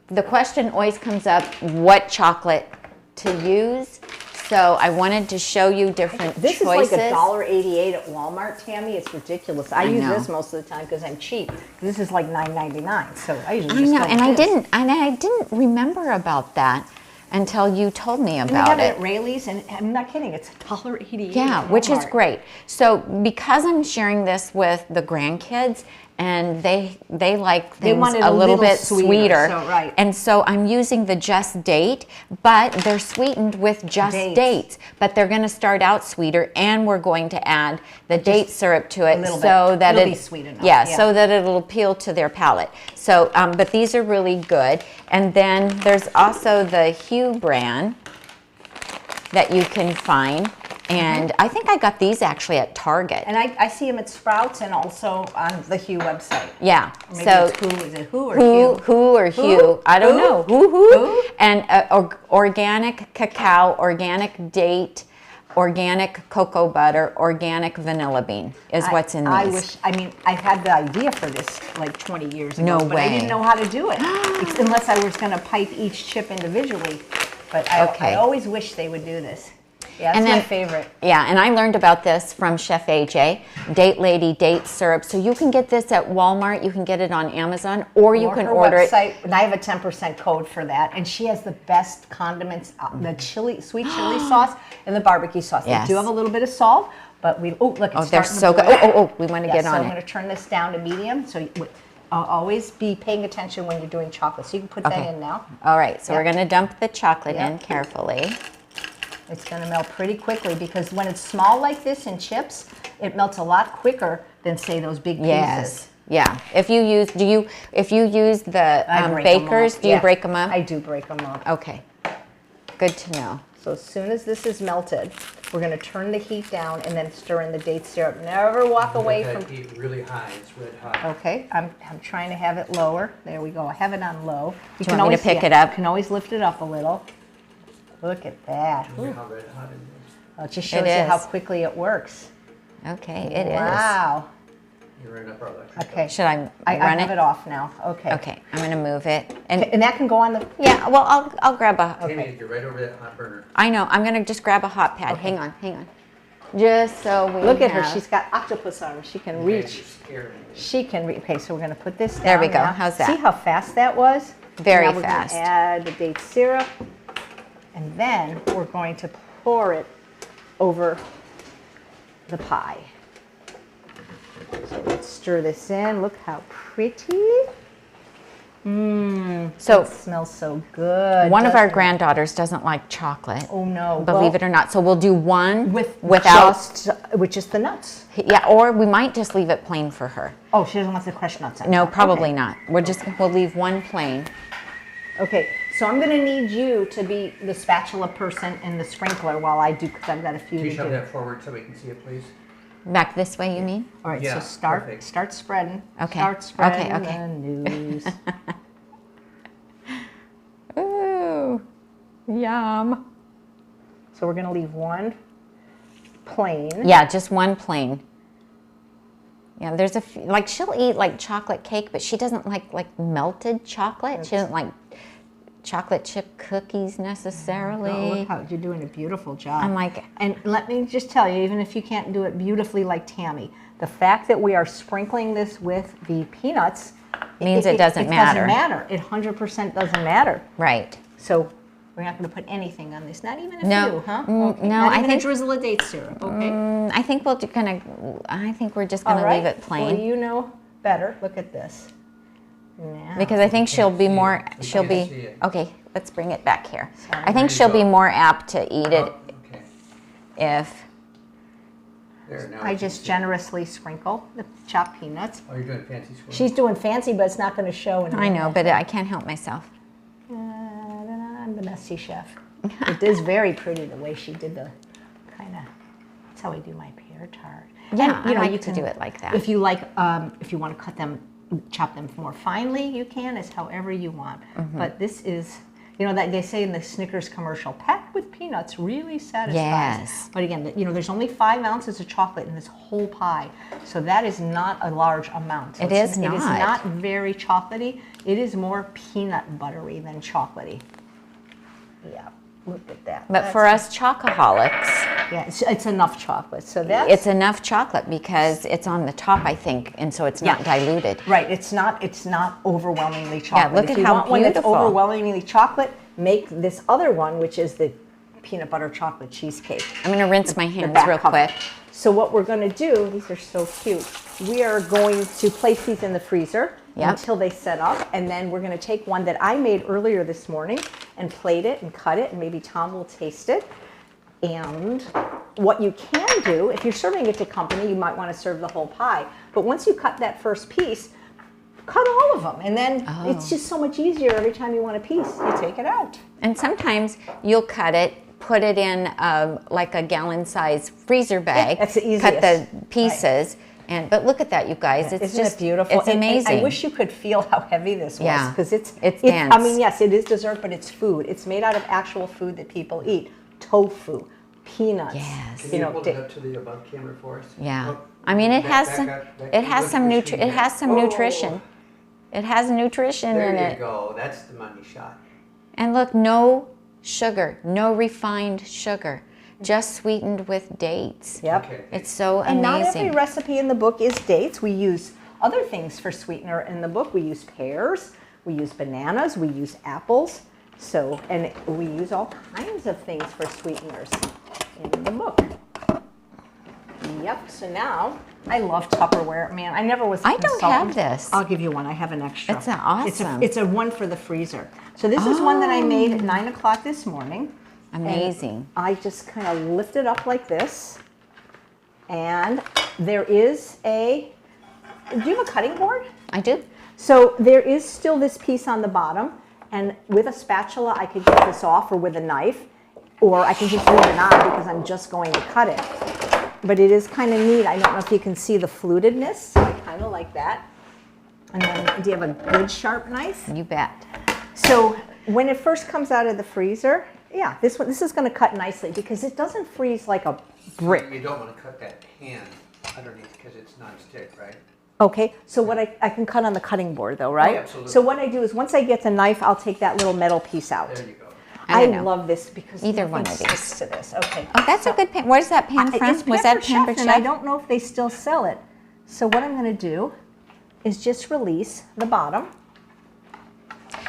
the question always comes up: what chocolate to use? So I wanted to show you different This choices. is like $1.88 at Walmart, Tammy. It's ridiculous. I use know. this most of the time because I'm cheap. This is like $9.99, so I usually I just know, go and with this. I didn't remember about that until you told me And they about have it. it at Rayleigh's, and I'm not kidding. It's $1.88. Yeah, at which is Walmart. great. So because I'm sharing this with the grandkids, and they like They things want it a little bit sweeter, sweeter, so right. and so I'm using the Just Date, but they're sweetened with Just Dates. But they're going to start out sweeter, and we're going to add the date syrup to it, little so bit. that It'll be sweet enough, Yeah, yeah. so that it'll appeal to their palate. So, but these are really good. And then there's also the Hue brand that you can find. And I think I got these actually at Target. And I see them at Sprouts and also on the Hue website. Yeah. Maybe So it's Who. Is it Who or who Hue? or Hue? I don't know. Who? Who? And organic cacao, organic date, organic cocoa butter, organic vanilla bean is what's in these. I mean, I've had the idea for this like 20 years ago, No but I way. didn't know how to do it unless I was going to pipe each chip individually. But Okay. I always wish they would do this. Yeah, And that's my then- favorite. Yeah, and I learned about this from Chef AJ, Date Lady Date Syrup. So you can get this at Walmart, you can get it on Amazon, or you can her order website, and I have a 10% code for that. And she has the best condiments, the sweet chili sauce and the barbecue sauce. Yes. They do have a little bit of salt, but look, it's Oh, they're starting to so good. boil. Oh, we want to get So on I'm going it. to turn this down to medium. So I'll always be paying attention when you're doing chocolate. So you can put that in now. All right, so Yep. we're going to dump the chocolate in Yep. carefully. It's going to melt pretty quickly because when it's small like this in chips, it melts a lot quicker than say those big pieces. Yes. Yeah. If you use the I break 'em bakers, up. do you Yeah, break them up? I do break them up. Okay. Good to know. So as soon as this is melted, we're going to turn the heat down and then stir in the date syrup. Never walk away Let from. that heat really high. It's red hot. Okay, I'm trying to have it lower. There we go. I have it on low. You want me to pick it up? You can always lift it up a little. Look at that. Look how red hot it is. It just shows It you how is. quickly it works. Okay, it is. Wow. You're right up our electric. Okay. Should I I run have it off now. Okay. Okay, I'm going to move it. And And that can go on the. yeah, well, I'll grab a. Tammy, you're right over that hot burner. I know. I'm going to just grab a hot pad. Okay. Hang on. Just so we Look at her. have- She's got octopus arms. She can Man, reach. you're scaring me. She can reach. Okay, so we're going to put this down. There we go. now. How's that? See how fast that was? Very Now we're fast. Going to add the date syrup, and then we're going to pour it over the pie. So let's stir this in. Look how pretty. So It smells so good. one of our doesn't it? granddaughters doesn't like chocolate. Oh no! Believe it or not. So we'll do one without just the nuts. Yeah, or we might just leave it plain for her. Oh, she doesn't want the crushed nuts. on No, top. probably Okay. not. We'll leave one plain. Okay, so I'm going to need you to be the spatula person and the sprinkler while I do, because I've got a few Can you to shove do. that forward so we can see it, please? Back this way, you mean? All right, Yeah, so start perfect. spreading. Okay, Start spreading okay. the news. Ooh, yum. So we're going to leave one plain. Yeah, just one plain. Yeah, there's a few, like she'll eat like chocolate cake, but she doesn't like melted chocolate. She doesn't like chocolate chip cookies necessarily. Oh, look how you're doing a beautiful job. I'm like, and let me just tell you, even if you can't do it beautifully like Tami, the fact that we are sprinkling this with the peanuts means it doesn't matter. It doesn't matter. It 100% doesn't matter. Right. So we're not going to put anything on this, not even a No. few, huh? Okay. No, not I even think a drizzle of date syrup. Okay. I think we're just All gonna right. leave it plain. Well, you know better. Look at this. Now. Because I think she'll be more, We she'll can't be, see it. okay, let's bring it back here. Sorry. I think There you she'll be go. more apt to eat it Oh, okay. if, There, now I we can just see it. generously sprinkle the chopped peanuts. Oh, you're doing fancy swirls. She's doing fancy, but it's not going to show. In a I know, minute. but I can't help myself. I'm the messy chef. It is very pretty the way she did the kind of. That's how I do my pear tart. Yeah, And, I like to do it like that. If you like, if you want to cut them, chop them more finely, you can. It's however you want. Mm-hmm. But this is, you know, that they say in the Snickers commercial, packed with peanuts really satisfies. Yes. But again, you know, there's only 5 ounces of chocolate in this whole pie, so that is not a large amount. So It is It is not. not very chocolatey. It is more peanut buttery than chocolatey. Yeah, look at that. But for us chocoholics, Yeah, it's enough chocolate. So that's it's enough chocolate because it's on the top, I think, and so it's not diluted. right. It's not overwhelmingly chocolate. look if at you how want one that's beautiful. overwhelmingly chocolate, make this other one, which is the peanut butter chocolate cheesecake. I'm gonna rinse my The hands back real cover. quick. So what we're going to do, these are so cute. We are going to place these in the freezer Yep. until they set up, and then we're going to take one that I made earlier this morning and plate it and cut it, and maybe Tom will taste it. And what you can do, if you're serving it to company, you might want to serve the whole pie. But once you cut that first piece, cut all of them, and then it's just so much easier every time you want a piece. You take it out. And sometimes you'll cut it, put it in like a gallon-size freezer bag. that's the Cut the easiest. pieces, but look at that, you guys. It's Isn't just it beautiful? It's And amazing. I wish you could feel how heavy this was, Yeah. because it's dense. I mean, yes, it is dessert, but it's food. It's made out of actual food that people eat: tofu, peanuts. Yes. Can You you know, hold it up to the above camera for us? Yeah. Oh, I mean, it back- has back some. up, back- It has look some at the nutri. screen It there. has some Whoa. nutrition. It has nutrition There in you it. go. That's the money shot. And look, no sugar, no refined sugar, just sweetened with dates. Yep. Okay. It's so And not every amazing. recipe in the book is dates. We use other things for sweetener in the book. We use pears, we use bananas, we use apples. So, and we use all kinds of things for sweeteners in the book. Yep. So now, I love Tupperware. Man, I never was. a I don't consultant. have this. I'll give you one. I have an extra. It's awesome. It's a one for the freezer. So this is one that I made at 9 o'clock this morning. Amazing. And I just kind of lift it up like this. And there is a, do you have a cutting board? I do. So there is still this piece on the bottom. And with a spatula, I could get this off, or with a knife. Or I can just leave it on because I'm just going to cut it. But it is kind of neat. I don't know if you can see the flutedness. So I kind of like that. And then, do you have a good sharp knife? You bet. So when it first comes out of the freezer, yeah, this is going to cut nicely because it doesn't freeze like a brick. You don't want to cut that pan underneath because it's non-stick, right? Okay, so what I can cut on the cutting board though, right? Oh, absolutely. So what I do is once I get the knife, I'll take that little metal piece out. There you go. I I know. love this because Either nothing one of these. sticks to this. Okay. Oh, that's a good pan. Where's that pan from? It's Was that Pampered Pampered Chef, Chef? and I don't know if they still sell it. So what I'm going to do is just release the bottom.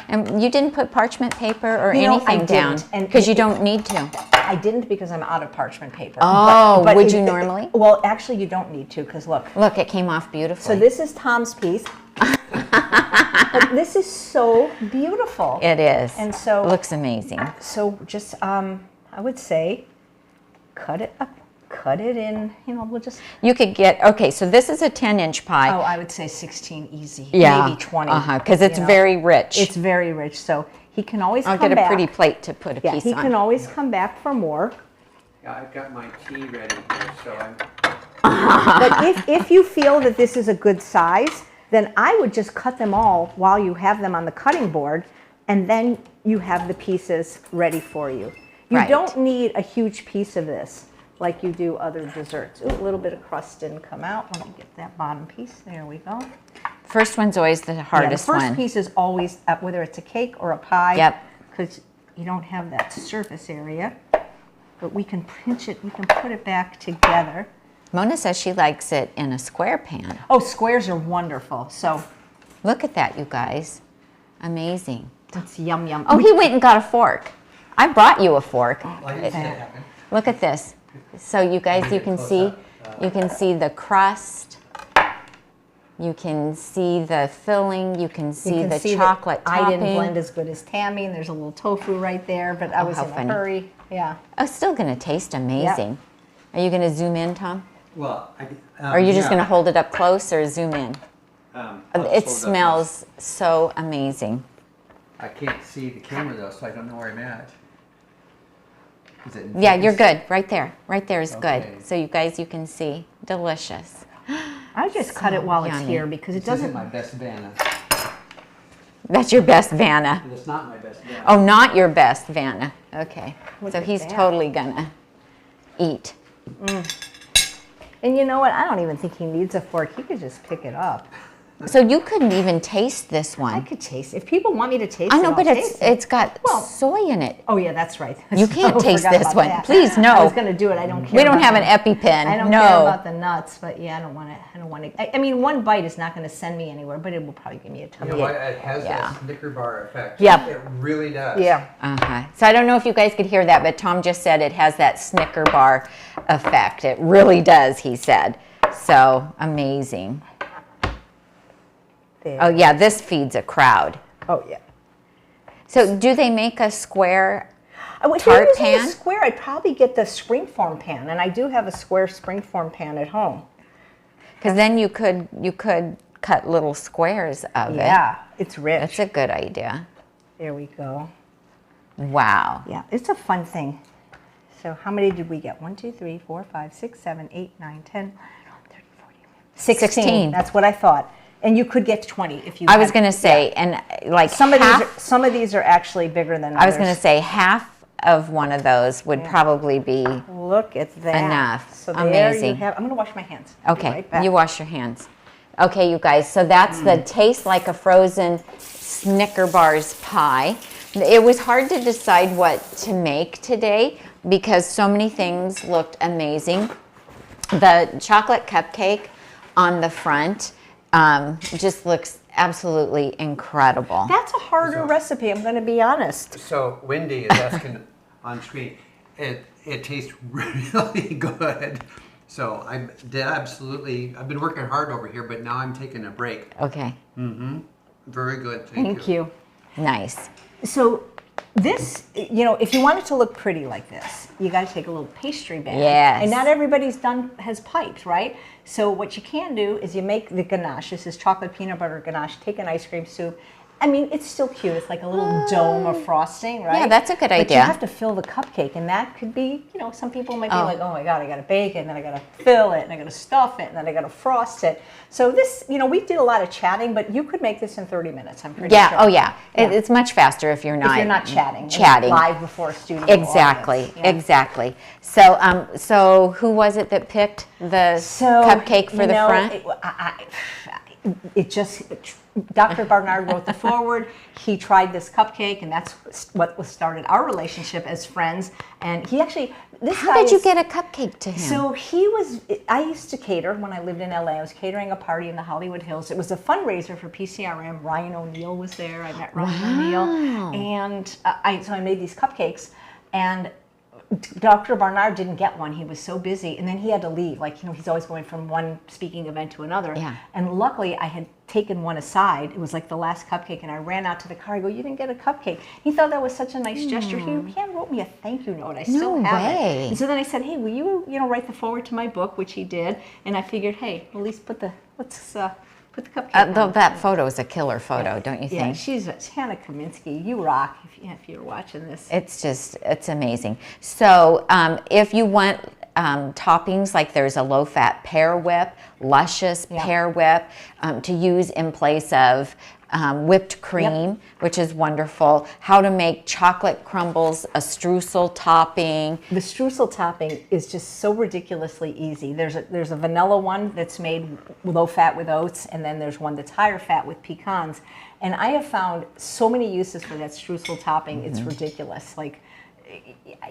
And you didn't put parchment paper or You know, I anything down didn't, and because you don't need to. I didn't because I'm out of parchment paper. Oh, would you normally? Well, actually, you don't need to because look. Look, it came off So beautifully. this is Tom's piece. But this is so beautiful. It is. And so- looks amazing. So just, I would say, cut it up, cut it in, you know, we'll just, You could get, okay, so this is a 10-inch pie. oh, I would say 16 easy, Yeah. maybe 20. Because it's you know. very rich. It's very rich, so he can always I'll come get a back. pretty plate to put a Yeah, piece he on. can always come back for more. Yeah, I've got my tea ready here, so I'm. But if you feel that this is a good size, then I would just cut them all while you have them on the cutting board, and then you have the pieces ready for you. You Right. don't need a huge piece of this like you do other desserts. Ooh, a little bit of crust didn't come out. Let me get that bottom piece. There we go. First one's always the hardest yeah, the first one. piece is always, whether it's a cake or a pie, Yep. because you don't have that surface area. But we can pinch it, we can put it back together. Mona says she likes it in a square pan. Oh, squares are wonderful. So look at that, you guys. Amazing. that's yum yum. Oh, he went and got a fork. I brought you a fork. Oh, I didn't see that happen. Look at this. So you guys, you can see the crust. You can see the filling. You can see the chocolate topping. I didn't blend as good as Tami, and there's a little tofu right there, but I was in a hurry. Yeah. Oh, it's still going to taste amazing. Are you going to zoom in, Tom? Well, Or are you just going to hold it up close or zoom in? It smells so amazing. I can't see the camera though, so I don't know where I'm at. Is it Yeah, you're good. Right there. Right there is Okay. good. So you guys, you can see. Delicious. I just cut it while it's yummy. here because it This isn't doesn't. my best Vanna. That's your best Vanna. It's not my best Vanna. Oh, not your best Vanna. Okay. Look So at he's that. totally gonna eat. And you know what? I don't even think he needs a fork. He could just pick it up. So you couldn't even taste this I one. could taste it. If people want me to taste I it, know, I'll but taste it. it's got Well- soy in it. Oh yeah, that's right. You can't I taste forgot this about one. that. Please, no. I was going to do it. I don't care. We don't about have an the- EpiPen. I don't No. care about the nuts, but yeah, I don't want to. I don't want to. I mean, one bite is not going to send me anywhere, but it will probably give me a You tummy know ache. what? It has Yeah. that Snicker bar effect. Yeah. It really does. Yeah. Uh-huh. So I don't know if you guys could hear that, but Tom just said it has that Snicker bar effect. It really does, he said. So amazing. There. Oh yeah, this feeds a crowd. Oh yeah. So do they make a square? If you're Tart using pan? a square, I'd probably get the springform pan, and I do have a square springform pan at home. Because then you could cut little squares of it. Yeah, it's rich. That's a good idea. There we go. Wow. Yeah, it's a fun thing. So how many did we get? 1, 2, 3, 4, 5, 6, 7, 8, 9, 10, 11, 12, 13, 14, 16. 16. That's what I thought. And you could get 20 if you I was had- going to say, and like Some half, of these are actually bigger than others. I was going to say half of one of those would probably be Look at that. enough. So there Amazing. you have. I'm going to wash my hands. I'll be okay. right back. You wash your hands. Okay, you guys. So that's the taste like a frozen Snicker bars pie. It was hard to decide what to make today because so many things looked amazing. The chocolate cupcake on the front just looks absolutely incredible. That's a harder recipe, I'm going to be honest. So Wendy is asking on screen, it tastes really good. So I've been working hard over here, but now I'm taking a break. Okay, Very good, Thank you. nice. So this, if you want it to look pretty like this, you got to take a little pastry bag. Yes. And not everybody's has pipes, right? So what you can do is you make the ganache. This is chocolate peanut butter ganache. Take an ice cream scoop. I mean, it's still cute. It's like a little dome of frosting, right? Yeah, that's a good But idea. you have to fill the cupcake, and that could be, some people might be like, oh my God, I got to bake it, and then I got to fill it, and I got to stuff it, and then I got to frost it. So this, we did a lot of chatting, but you could make this in 30 minutes, I'm pretty sure. Yeah, oh yeah. It's much faster if you're not If you're not chatting. Chatting. Live before a studio Exactly, audience. Yeah. exactly. So, so who was it that picked the cupcake for the front? Dr. Barnard wrote the foreword. He tried this cupcake, and that's what started our relationship as friends. And he actually, How did you get a cupcake to him? So I used to cater when I lived in LA. I was catering a party in the Hollywood Hills. It was a fundraiser for PCRM. Ryan O'Neal was there. I met Ryan O'Neal. And so I made these cupcakes, and Dr. Barnard didn't get one. He was so busy, and then he had to leave. He's always going from one speaking event to another. Yeah. And luckily, I had taken one aside. It was like the last cupcake, and I ran out to the car. I go, "You didn't get a cupcake." He thought that was such a nice gesture. He wrote me a thank you note. I still have way. it. And so then I said, "Hey, will you, write the foreword to my book?" Which he did. And I figured, hey, at least put the cupcake. on. That photo is a killer photo, don't you Yeah, think? she's Hannah Kaminsky. You rock if you're watching this. It's amazing. So if you want toppings, like there's a low-fat pear whip, luscious pear whip, to use in place of whipped cream, which is wonderful. How to make chocolate crumbles, a streusel topping. The streusel topping is just so ridiculously easy. There's a vanilla one that's made low fat with oats, and then there's one that's higher fat with pecans. And I have found so many uses for that streusel topping. It's ridiculous. Like,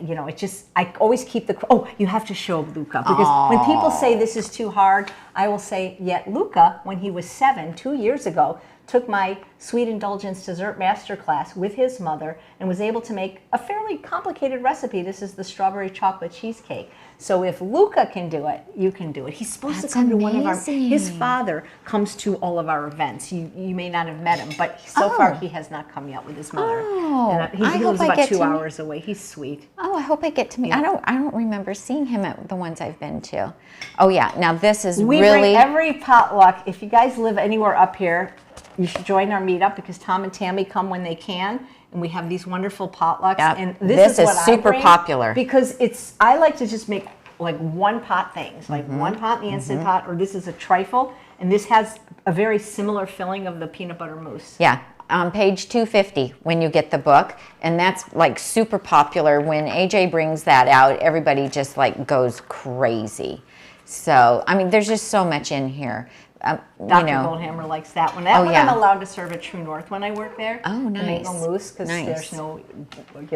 you know, it just, I always keep you have to show Luca, because when people say this is too hard, I will say, yet Luca, when he was 7, 2 years ago, took my Sweet Indulgence dessert masterclass with his mother and was able to make a fairly complicated recipe. This is the strawberry chocolate cheesecake. So if Luca can do it, you can do it. He's supposed to come to one of our, his father comes to all of our events. You may not have met him, but so far he has not come yet with his mother. And he lives about 2 hours away. He's sweet. Oh, I hope I get to meet. I don't remember seeing him at the ones I've been to. Oh yeah, now this is we bring every potluck. If you guys live anywhere up here, you should join our meetup, because Tom and Tami come when they can, and we have these wonderful potlucks. Yep. And this is what super I bring, popular, because I like to just make like one pot things, like one pot in the Instant Pot, or this is a trifle, and this has a very similar filling of the peanut butter mousse. Yeah, on page 250 when you get the book, and that's like super popular. When AJ brings that out, everybody just like goes crazy. So I mean, there's just so much in here. Dr. Goldhammer likes that one. That one I'm allowed to serve at True North when I work there. Oh, nice. To make no mousse, because there's no,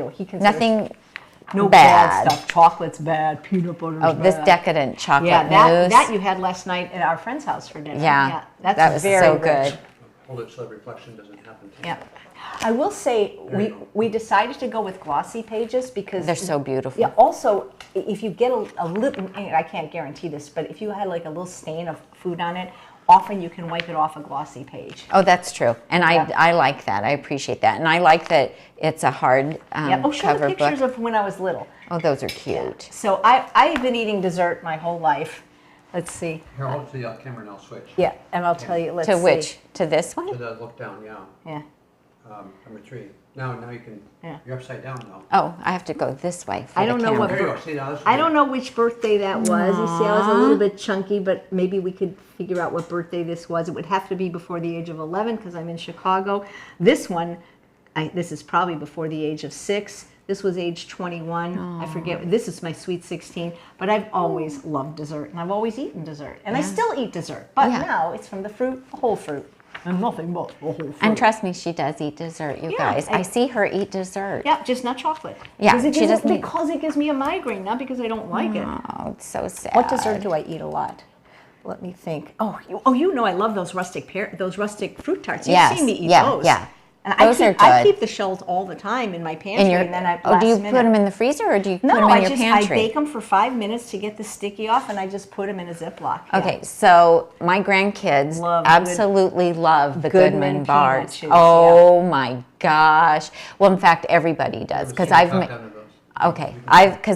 he considers nothing no bad stuff. Chocolate's bad, peanut butter's bad. Oh, this decadent chocolate mousse. mousse. that you had last night at our friend's house for dinner. Yeah, that's that was very so rich. good. Hold it so the reflection doesn't happen to you. Yeah. I will say we decided to go with glossy pages because they're so beautiful. Yeah. Also, if you get a little, I can't guarantee this, but if you had like a little stain of food on it, often you can wipe it off a glossy page. Oh, that's true, and I like that. I appreciate that, and I like that it's a hard show cover the pictures book. of when I was little. Oh, those are cute. So I've been eating dessert my whole life. Let's see. Here, hold to the camera and I'll switch. Yeah, and I'll tell you. Let's To see. which? To this one? To the look down, yeah. Yeah. Number 3. Now you can. Yeah. You're upside down now. Oh, I have to go this way. For I don't the know camera. what. There you go. See, now this is I good. don't know which birthday that was. You see, I was a little bit chunky, but maybe we could figure out what birthday this was. It would have to be before the age of 11 because I'm in Chicago. This one, this is probably before the age of 6. This was age 21. I forget. This is my sweet 16. But I've always loved dessert, and I've always eaten dessert, and I still eat dessert. But now it's from the fruit, whole fruit, and nothing but the whole fruit. And trust me, she does eat dessert, you guys. I see her eat dessert. Yeah, just not chocolate. Yeah, she doesn't. Because it gives me a migraine, not because I don't like it. Oh, it's so sad. What dessert do I eat a lot? Let me think. You know I love those rustic fruit tarts. You've seen me eat those. Yeah. And Those are good. I keep the shells all the time in my pantry, and then do you put them in the freezer or do you put them in your pantry? I bake them for 5 minutes to get the sticky off, and I just put them in a Ziploc. Okay, so my grandkids absolutely love the Goodman bars. Oh my gosh! Well, in fact, everybody does because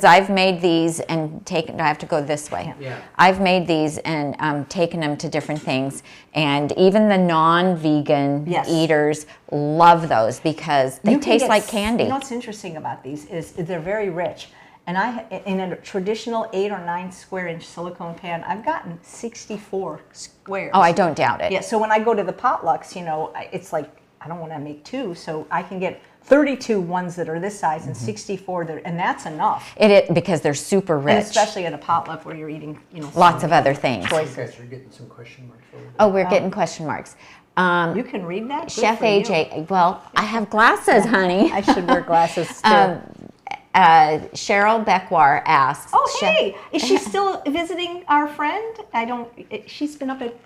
I've made these and taken. I have to go this way. Yeah. I've made these and taken them to different things, and even the non-vegan eaters love those because they taste like candy. You know what's interesting about these is they're very rich. And in a traditional 8 or 9 square inch silicone pan, I've gotten 64 squares. Oh, I don't doubt it. Yeah. So when I go to the potlucks, it's like I don't want to make 2, so I can get 32 ones that are this size and 64 and that's enough. Because they're super rich. And especially at a potluck where you're eating, lots of other things. Choices. You guys are getting some question marks over there. Oh, we're getting question marks. You can read that? Good Chef for you. AJ, well, I have glasses, honey. I should wear glasses too. Cheryl Beckwar asks. Oh, hey, is she still visiting our friend? She's been up at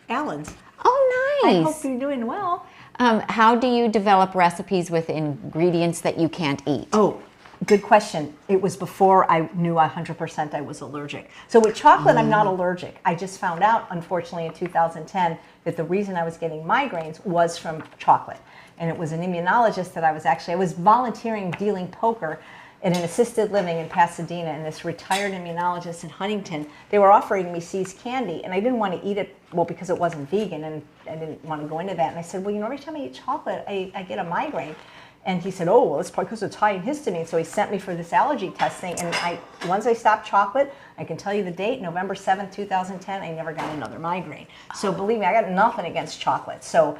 Allen's. Oh, nice. I hope you're doing well. How do you develop recipes with ingredients that you can't eat? Oh, good question. It was before I knew 100% I was allergic. So with chocolate, I'm not allergic. I just found out, unfortunately, in 2010, that the reason I was getting migraines was from chocolate. And it was an immunologist that I was volunteering dealing poker in an assisted living in Pasadena, and this retired immunologist in Huntington, they were offering me See's candy, and I didn't want to eat it, because it wasn't vegan, and I didn't want to go into that. And I said, well, every time I eat chocolate, I get a migraine. And he said, oh, well, it's probably because it's high in histamine. So he sent me for this allergy testing, and once I stopped chocolate, I can tell you the date, November 7th, 2010, I never got another migraine. So believe me, I got nothing against chocolate. So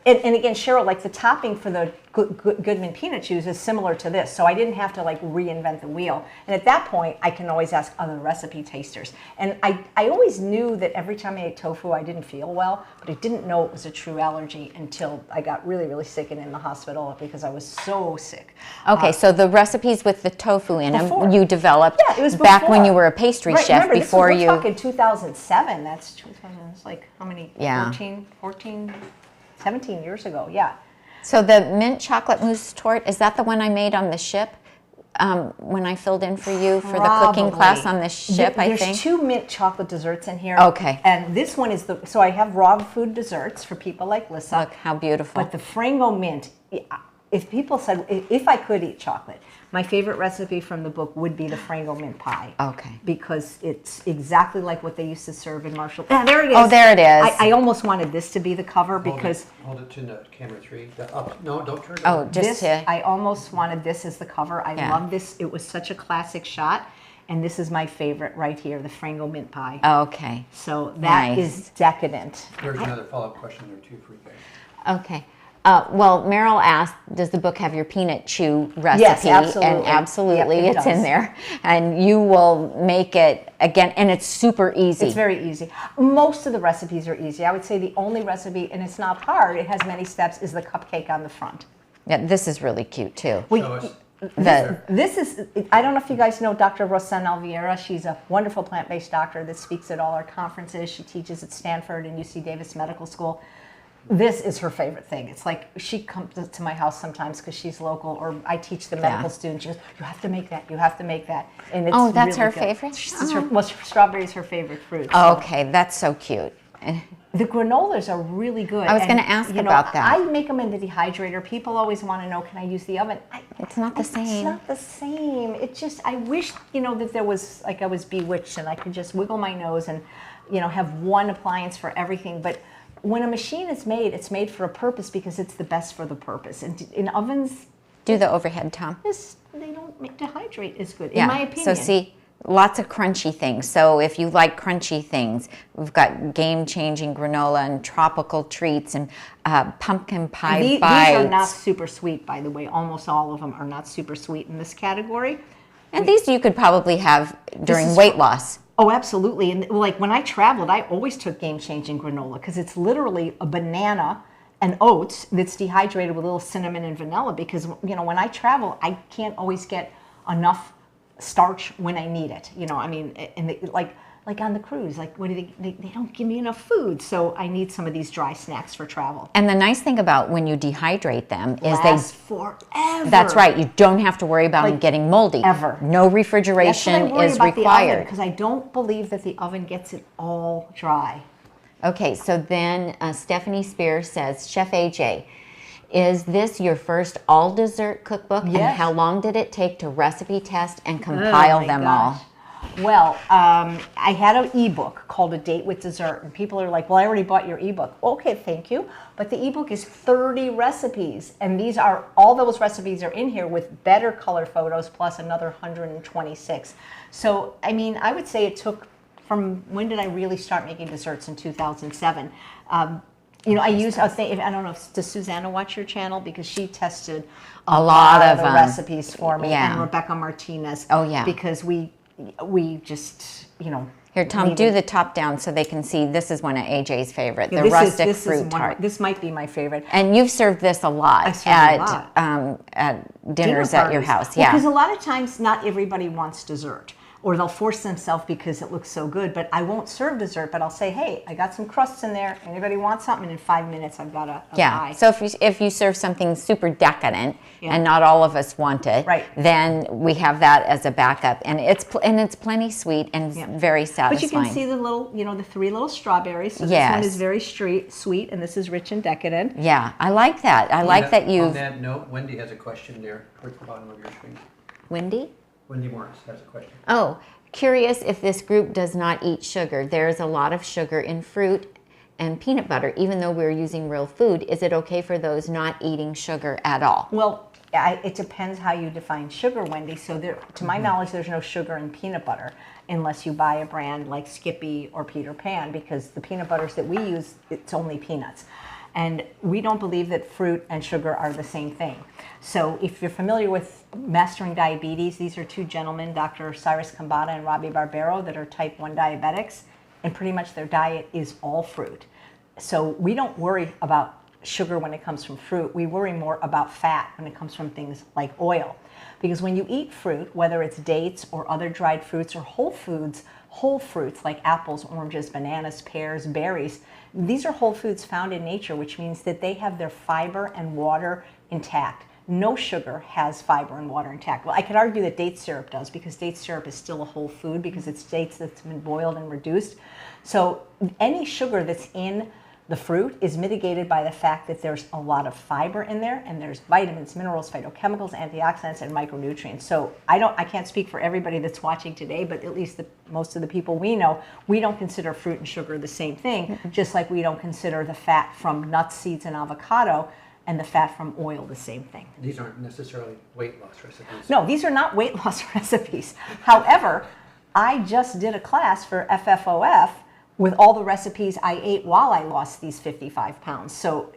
and again, Cheryl, like the topping for the Goodman peanut chews is similar to this. So I didn't have to like reinvent the wheel. And at that point, I can always ask other recipe tasters. And I always knew that every time I ate tofu, I didn't feel well, but I didn't know it was a true allergy until I got really, really sick and in the hospital because I was so sick. Okay, so the recipes with the tofu in Before. them, you developed Yeah, it was back when before. you were a pastry Right, chef, remember, before we're you... talking 2007. That's 2000, it's like how many? Yeah. 14, 17 years ago, yeah. So the mint chocolate mousse tort, is that the one I made on the ship when I filled in for you for the cooking class on the ship, I think? There's 2 mint chocolate desserts in here. Okay. And this one is so I have raw food desserts for people like Lissa. Look, how beautiful. But the Frango mint, if people said, if I could eat chocolate, my favorite recipe from the book would be the Frango mint pie. Okay. Because it's exactly like what they used to serve in Marshall. Yeah, there it is. Oh, there it is. I almost wanted this to be the cover because hold it to the camera 3. No, don't turn it. Oh, over. just this, I almost wanted this as the cover. I Yeah. love this. It was such a classic shot. And this is my favorite right here, the Frango mint pie. Okay. So that Nice. is decadent. There's another follow-up question there too for you guys. Okay. Well, Meryl asked, does the book have your peanut chew recipe? Yes, absolutely. And absolutely, Yep, it it's in does. there. And you will make it again, and it's super easy. It's very easy. Most of the recipes are easy. I would say the only recipe, and it's not hard, it has many steps, is the cupcake on the front. Yeah, this is really cute too. We, So it's, This is, I don't know if you guys know Dr. Rosanne Alviera. She's a wonderful plant-based doctor that speaks at all our conferences. She teaches at Stanford and UC Davis Medical School. This is her favorite thing. It's like she comes to my house sometimes because she's local, or I teach the medical students. She goes, "You have to make that. You have to make that." And it's Oh, that's really her good. favorite? She's her, well, strawberry is her favorite fruit. Oh, okay, that's so cute. The granolas are really good. I was And, gonna ask you know, about that. I make them in the dehydrator. People always want to know, can I use the oven? It's not the It's same. not the same. It just, I wish, that there was, like I was bewitched and I could just wiggle my nose and, have one appliance for everything. But when a machine is made, it's made for a purpose because it's the best for the purpose. And in ovens, Do the overhead, Tom. they don't make dehydrate as good, Yeah. in my opinion. So see, lots of crunchy things. So if you like crunchy things, we've got game-changing granola and tropical treats and pumpkin pie These bites. are not super sweet, by the way. Almost all of them are not super sweet in this category. And these you could probably have during is weight loss. Oh, absolutely. And like when I traveled, I always took game-changing granola because it's literally a banana and oats that's dehydrated with a little cinnamon and vanilla because, when I travel, I can't always get enough starch when I need it. Like on the cruise, like what do they don't give me enough food, so I need some of these dry snacks for travel. And the nice thing about when you dehydrate them is Lasts forever. That's right. You don't have to worry about them getting moldy. Ever. No refrigeration is required. Because I don't believe that the oven gets it all dry. Okay, so then Stephanie Spears says, Chef AJ, is this your first all dessert cookbook? And Yes. how long did it take to recipe test and compile Oh my them gosh. all? Well, I had an ebook called A Date with Dessert, and people are like, well, I already bought your ebook. Okay, thank you. But the ebook is 30 recipes, and all those recipes are in here with better color photos plus another 126. So, I would say it took from when did I really start making desserts in 2007? I don't know, does Susanna watch your channel? Because she tested a lot of the them. recipes for me, Yeah. and Rebecca Martinez. Oh, yeah. Because we just, Here, Tom, needed- do the top down so they can see. This is one of AJ's favorite, Yeah, the rustic fruit tart. This might be my favorite. And you've served this a lot I served a lot. at dinners at your house. Yeah. Because a lot of times not everybody wants dessert. Or they'll force themselves because it looks so good. But I won't serve dessert, but I'll say, hey, I got some crusts in there. Anybody want something? And in 5 minutes, I've got a Yeah. pie. So if you serve something super decadent Yeah. and not all of us want it, Right. then we have that as a backup, and it's plenty sweet and Yeah. very satisfying. But you can see the little, the 3 little strawberries. So this Yes. one is very sweet, and this is rich and decadent. Yeah, I like that. I like that On you've that note, Wendy has a question there towards the bottom of your screen. Wendy. Wendy Morris has a question. Oh, curious if this group does not eat sugar. There's a lot of sugar in fruit and peanut butter, even though we're using real food. Is it okay for those not eating sugar at all? Well, It depends how you define sugar, Wendy. So there, to my knowledge, there's no sugar in peanut butter unless you buy a brand like Skippy or Peter Pan, because the peanut butters that we use, it's only peanuts. And we don't believe that fruit and sugar are the same thing. So if you're familiar with Mastering Diabetes, these are two gentlemen, Dr. Cyrus Kambata and Robbie Barbero, that are type 1 diabetics, and pretty much their diet is all fruit. So we don't worry about sugar when it comes from fruit. We worry more about fat when it comes from things like oil. Because when you eat fruit, whether it's dates or other dried fruits or whole fruits like apples, oranges, bananas, pears, berries, these are whole foods found in nature, which means that they have their fiber and water intact. No sugar has fiber and water intact. Well, I could argue that date syrup does, because date syrup is still a whole food because it's dates that's been boiled and reduced. So any sugar that's in the fruit is mitigated by the fact that there's a lot of fiber in there, and there's vitamins, minerals, phytochemicals, antioxidants, and micronutrients. So I can't speak for everybody that's watching today, but at least most of the people we know, we don't consider fruit and sugar the same thing, just like we don't consider the fat from nuts, seeds, and avocado and the fat from oil the same thing. These aren't necessarily weight loss recipes. No, these are not weight loss recipes. However, I just did a class for FFOF with all the recipes I ate while I lost these 55 pounds. So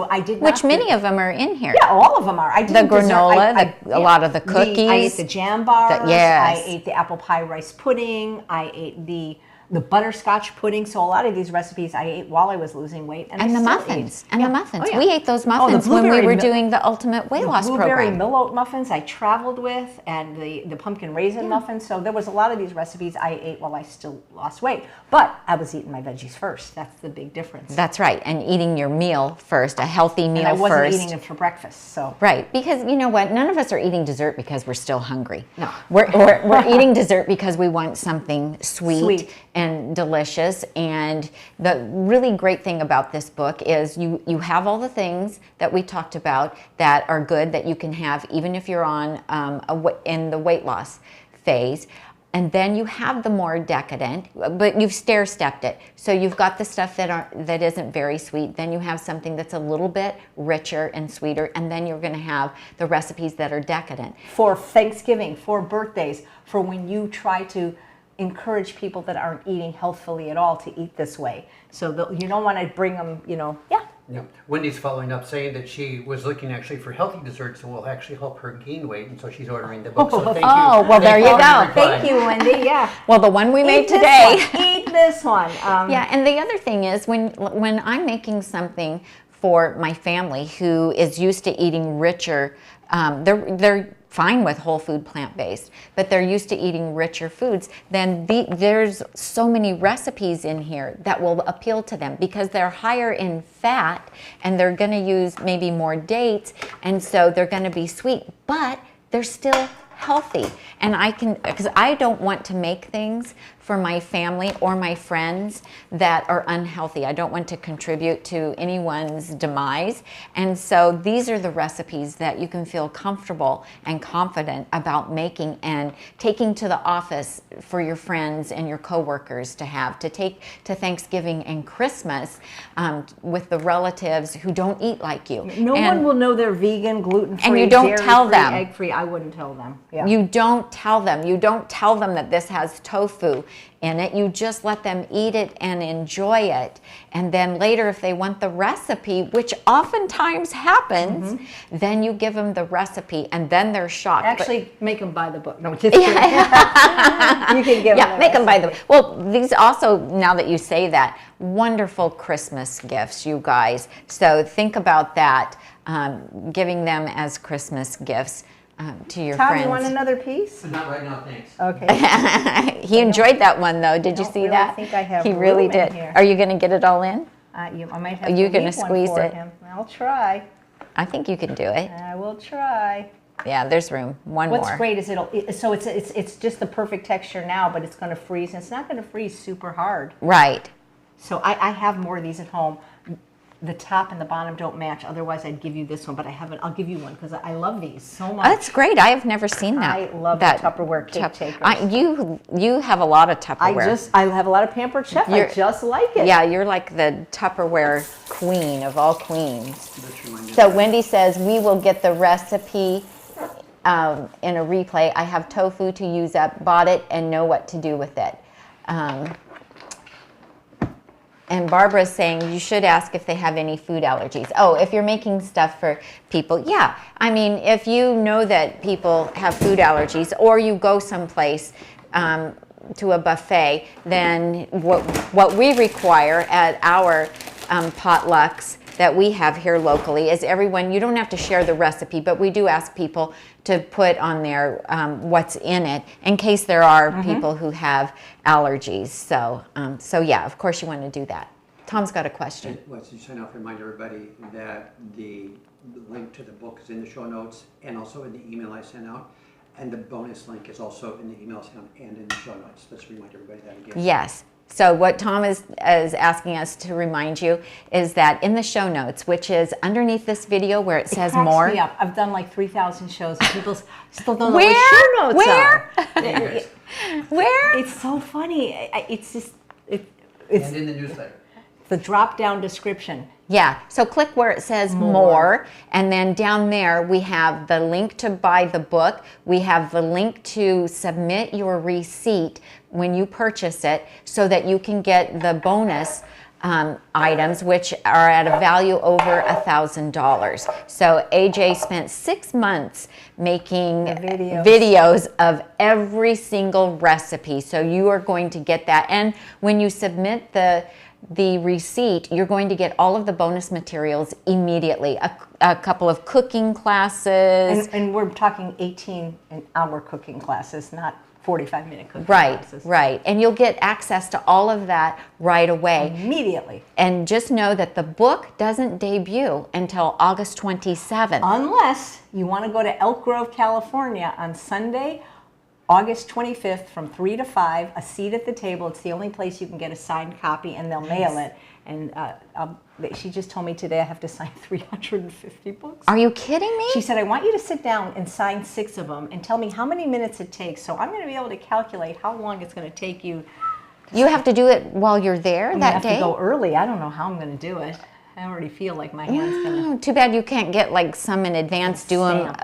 I did not. Which many of them are in here. Yeah, all of them are. I did The granola, a lot of the cookies. I ate the jam bars. Yes. I ate the apple pie rice pudding. I ate the butterscotch pudding. So a lot of these recipes I ate while I was losing weight. And the muffins. And the muffins. Oh, yeah. We ate those the muffins when we blueberry were doing the ultimate weight loss blueberry program. millet muffins I traveled with, and the pumpkin raisin muffins. So there was a lot of these recipes I ate while I still lost weight. But I was eating my veggies first. That's the big difference. That's right. And eating your meal first, a healthy meal And I wasn't first. eating it for breakfast. So Right, because you know what? None of us are eating dessert because we're still hungry. No. We're eating dessert because we want something Sweet. and delicious. And the really great thing about this book is you have all the things that we talked about that are good that you can have even if you're on in the weight loss phase. And then you have the more decadent, but you've stair-stepped it. So you've got the stuff that isn't very sweet. Then you have something that's a little bit richer and sweeter. And then you're going to have the recipes that are decadent. for Thanksgiving, for birthdays, for when you try to encourage people that aren't eating healthfully at all to eat this way. So you don't want to bring them, Yeah. Wendy's following up saying that she was looking actually for healthy desserts and will actually help her gain weight, and so she's ordering the book. So thank you. Oh, well, there you Thank go. for your reply. Thank you, Wendy. Yeah. Well, the one we made Eat this today. one. Eat this one. Yeah, and the other thing is when I'm making something for my family who is used to eating richer, they're fine with whole food plant-based, but they're used to eating richer foods, then there's so many recipes in here that will appeal to them because they're higher in fat and they're going to use maybe more dates, and so they're going to be sweet, but they're still healthy. And because I don't want to make things for my family or my friends that are unhealthy. I don't want to contribute to anyone's demise. And so these are the recipes that you can feel comfortable and confident about making and taking to the office for your friends and your coworkers to have, to take to Thanksgiving and Christmas with the relatives who don't eat like you. No one will know they're vegan, gluten-free, And you don't tell dairy-free, them. egg-free. I wouldn't tell them. Yeah. You don't tell them. You don't tell them that this has tofu in it. You just let them eat it and enjoy it. And then later, if they want the recipe, which oftentimes happens, then you give them the recipe and then they're shocked. Actually, make them buy the book. No, just kidding. You can give them Make them buy them. Well, these also, now that you say that, wonderful Christmas gifts, you guys. So think about that, giving them as Christmas gifts. To your Tom, friends. you want another piece? Not right now, thanks. Okay. He enjoyed that one though. Did you don't see really that? think I have he room really in did. here. Are you going to get it all in? I might have Are you to gonna leave one squeeze for it? him. I'll try. I think you can do it. I will try. Yeah, there's room. One What's more. great is it's just the perfect texture now, but it's going to freeze. And it's not going to freeze super hard. Right. So I have more of these at home. the top and the bottom don't match. Otherwise, I'd give you this one, but I haven't. I'll give you one because I love these so much. That's great. I have never seen that. I love that the Tupperware cake takers. You have a lot of Tupperware. I have a lot of Pampered Chef. I just like it. Yeah, you're like the Tupperware queen of all queens. So Wendy says, we will get the recipe in a replay. I have tofu to use up, bought it, and know what to do with it. And Barbara's saying you should ask if they have any food allergies. Oh, if you're making stuff for people, yeah. I mean, if you know that people have food allergies, or you go someplace to a buffet, then what we require at our potlucks that we have here locally is everyone, you don't have to share the recipe, but we do ask people to put on there what's in it in case there are people who have allergies. So yeah, of course you want to do that. Tom's got a question. Well, to sign off, remind everybody that the link to the book is in the show notes and also in the email I sent out. And the bonus link is also in the email sent out and in the show notes. Let's remind everybody that again. Yes. So what Tom is asking us to remind you is that in the show notes, which is underneath this video where it says more. Me up. I've done like 3,000 shows and people still don't know what show notes are. Where? It's so funny. It's just, it's and in the newsletter. The drop-down description. Yeah, so click where it says more, and then down there we have the link to buy the book. We have the link to submit your receipt when you purchase it so that you can get the bonus items, which are at a value over $1,000. So AJ spent 6 months making videos of every single recipe. So you are going to get that. And when you submit the receipt, you're going to get all of the bonus materials immediately. A couple of cooking classes. And we're talking 18-hour cooking classes, not 45-minute cooking classes. Right. And you'll get access to all of that right away. Immediately. And just know that the book doesn't debut until August 27th. Unless you want to go to Elk Grove, California on Sunday, August 25th from 3 to 5, a seat at the table. It's the only place you can get a signed copy, and they'll mail it. And she just told me today I have to sign 350 books. Are you kidding me? She said, I want you to sit down and sign 6 of them and tell me how many minutes it takes. So I'm going to be able to calculate how long it's going to take you. You have to do it while you're there that day? I have to go early. I don't know how I'm going to do it. I already feel like my hand's gonna. Too bad you can't get like some in advance. Do them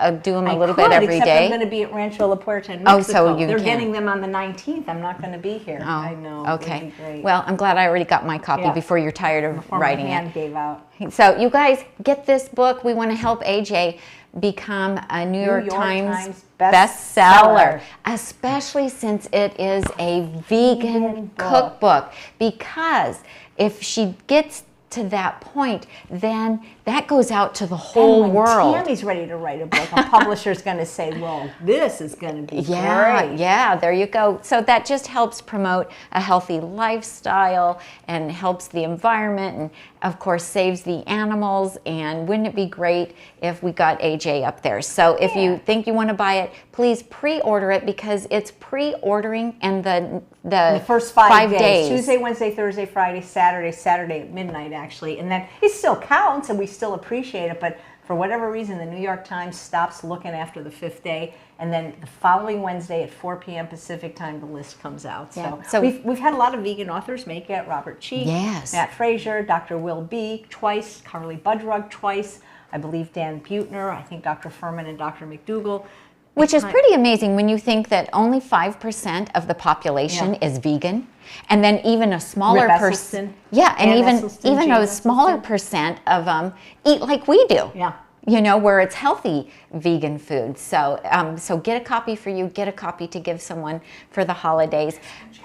a little bit every except day. I'm going to be at Rancho La Puerta in Mexico. Oh, so they're getting them on the 19th. I'm not going to be here. Oh, I know. Okay. It'd be great. Well, I'm glad I already got my copy before you're tired of writing my hand it. Gave out. So you guys get this book. We want to help AJ become a New York Times bestseller, especially since it is a vegan cookbook. Because if she gets to that point, then that goes out to the whole world. Tami's ready to write a book, a publisher's going to say, well, this is going to be great. Yeah, there you go. So that just helps promote a healthy lifestyle and helps the environment and, of course, saves the animals. And wouldn't it be great if we got AJ up there? So if you think you want to buy it, please pre-order it because it's pre-ordering and the first 5 days. Tuesday, Wednesday, Thursday, Friday, Saturday at midnight, actually. And then it still counts and we still appreciate it, but for whatever reason, the New York Times stops looking after the 5th day, and then the following Wednesday at 4 p.m. Pacific time, the list comes out. Yeah. So we've had a lot of vegan authors make it. Robert Cheek, Matt Fraser, Dr. Will B. twice, Carly Budrug twice, I believe Dan Buettner, I think Dr. Furman and Dr. McDougall. Which is pretty amazing when you think that only 5% of the the population is vegan, and then even a smaller percent. Yeah, and even a smaller percent of them eat like we do. Yeah. You know, where it's healthy vegan food. So, so get a copy for you. Get a copy to give someone for the holidays.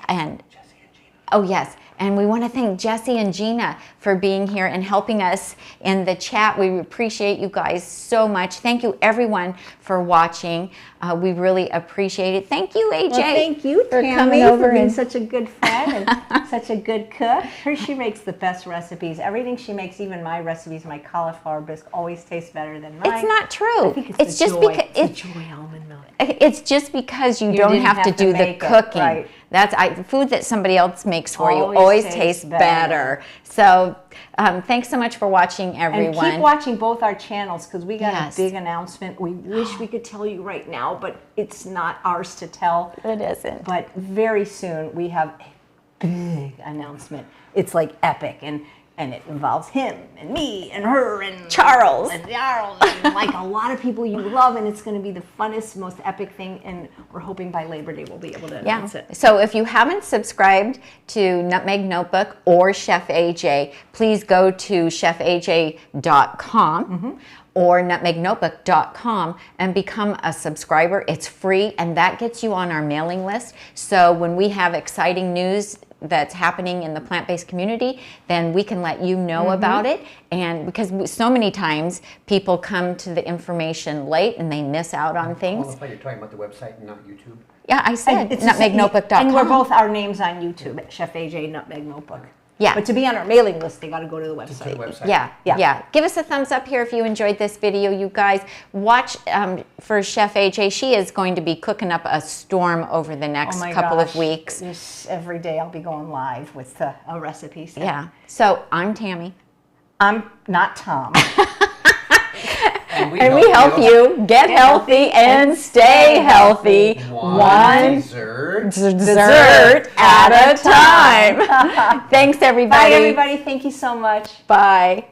And oh yes. And we want to thank Jesse and Gina for being here and helping us in the chat. We appreciate you guys so much. Thank you, everyone, for watching. We really appreciate it. Thank you, AJ. Well, thank you, Tami, for being such a good friend and such a good cook. She makes the best recipes. Everything she makes, even my recipes, my cauliflower bisque, always tastes better than mine. It's not true. I think it's just because it's just because you don't have to do the cooking. Right. food that somebody else makes for you Always always tastes tastes better. better. So thanks so much for watching, everyone. And keep watching both our channils because we got Yes. a big announcement. We wish we could tell you right now, but it's not ours to tell. It isn't. But very soon we have a big announcement. It's like epic, and it involves him and me and her and Charles. and like a lot of people you love, and it's going to be the funnest, most epic thing. And we're hoping by Labor Day we'll be able to announce it. So if you haven't subscribed to Nutmeg Notebook or Chef AJ, please go to chefaj.com or nutmegnotebook.com and become a subscriber. It's free, and that gets you on our mailing list. So when we have exciting news that's happening in the plant-based community, then we can let you know about it. And because so many times people come to the information late and they miss out on things. Qualify, you're talking about the website and not YouTube? Yeah, I said It's nutmegnotebook.com. And we're both our names on YouTube, Chef AJ Nutmeg Notebook. Yeah. But to be on our mailing list, they got to go to the To the website. website. Yeah. Give us a thumbs up here if you enjoyed this video, you guys. Watch for Chef AJ. She is going to be cooking up a storm over the next Oh my couple gosh. of weeks. Yes, every day I'll be going live with a recipe. So. Yeah. So I'm Tami. I'm not Tom. And we help you get healthy and stay healthy. One dessert at a time. Thanks, everybody. Bye, everybody. Thank you so much. Bye.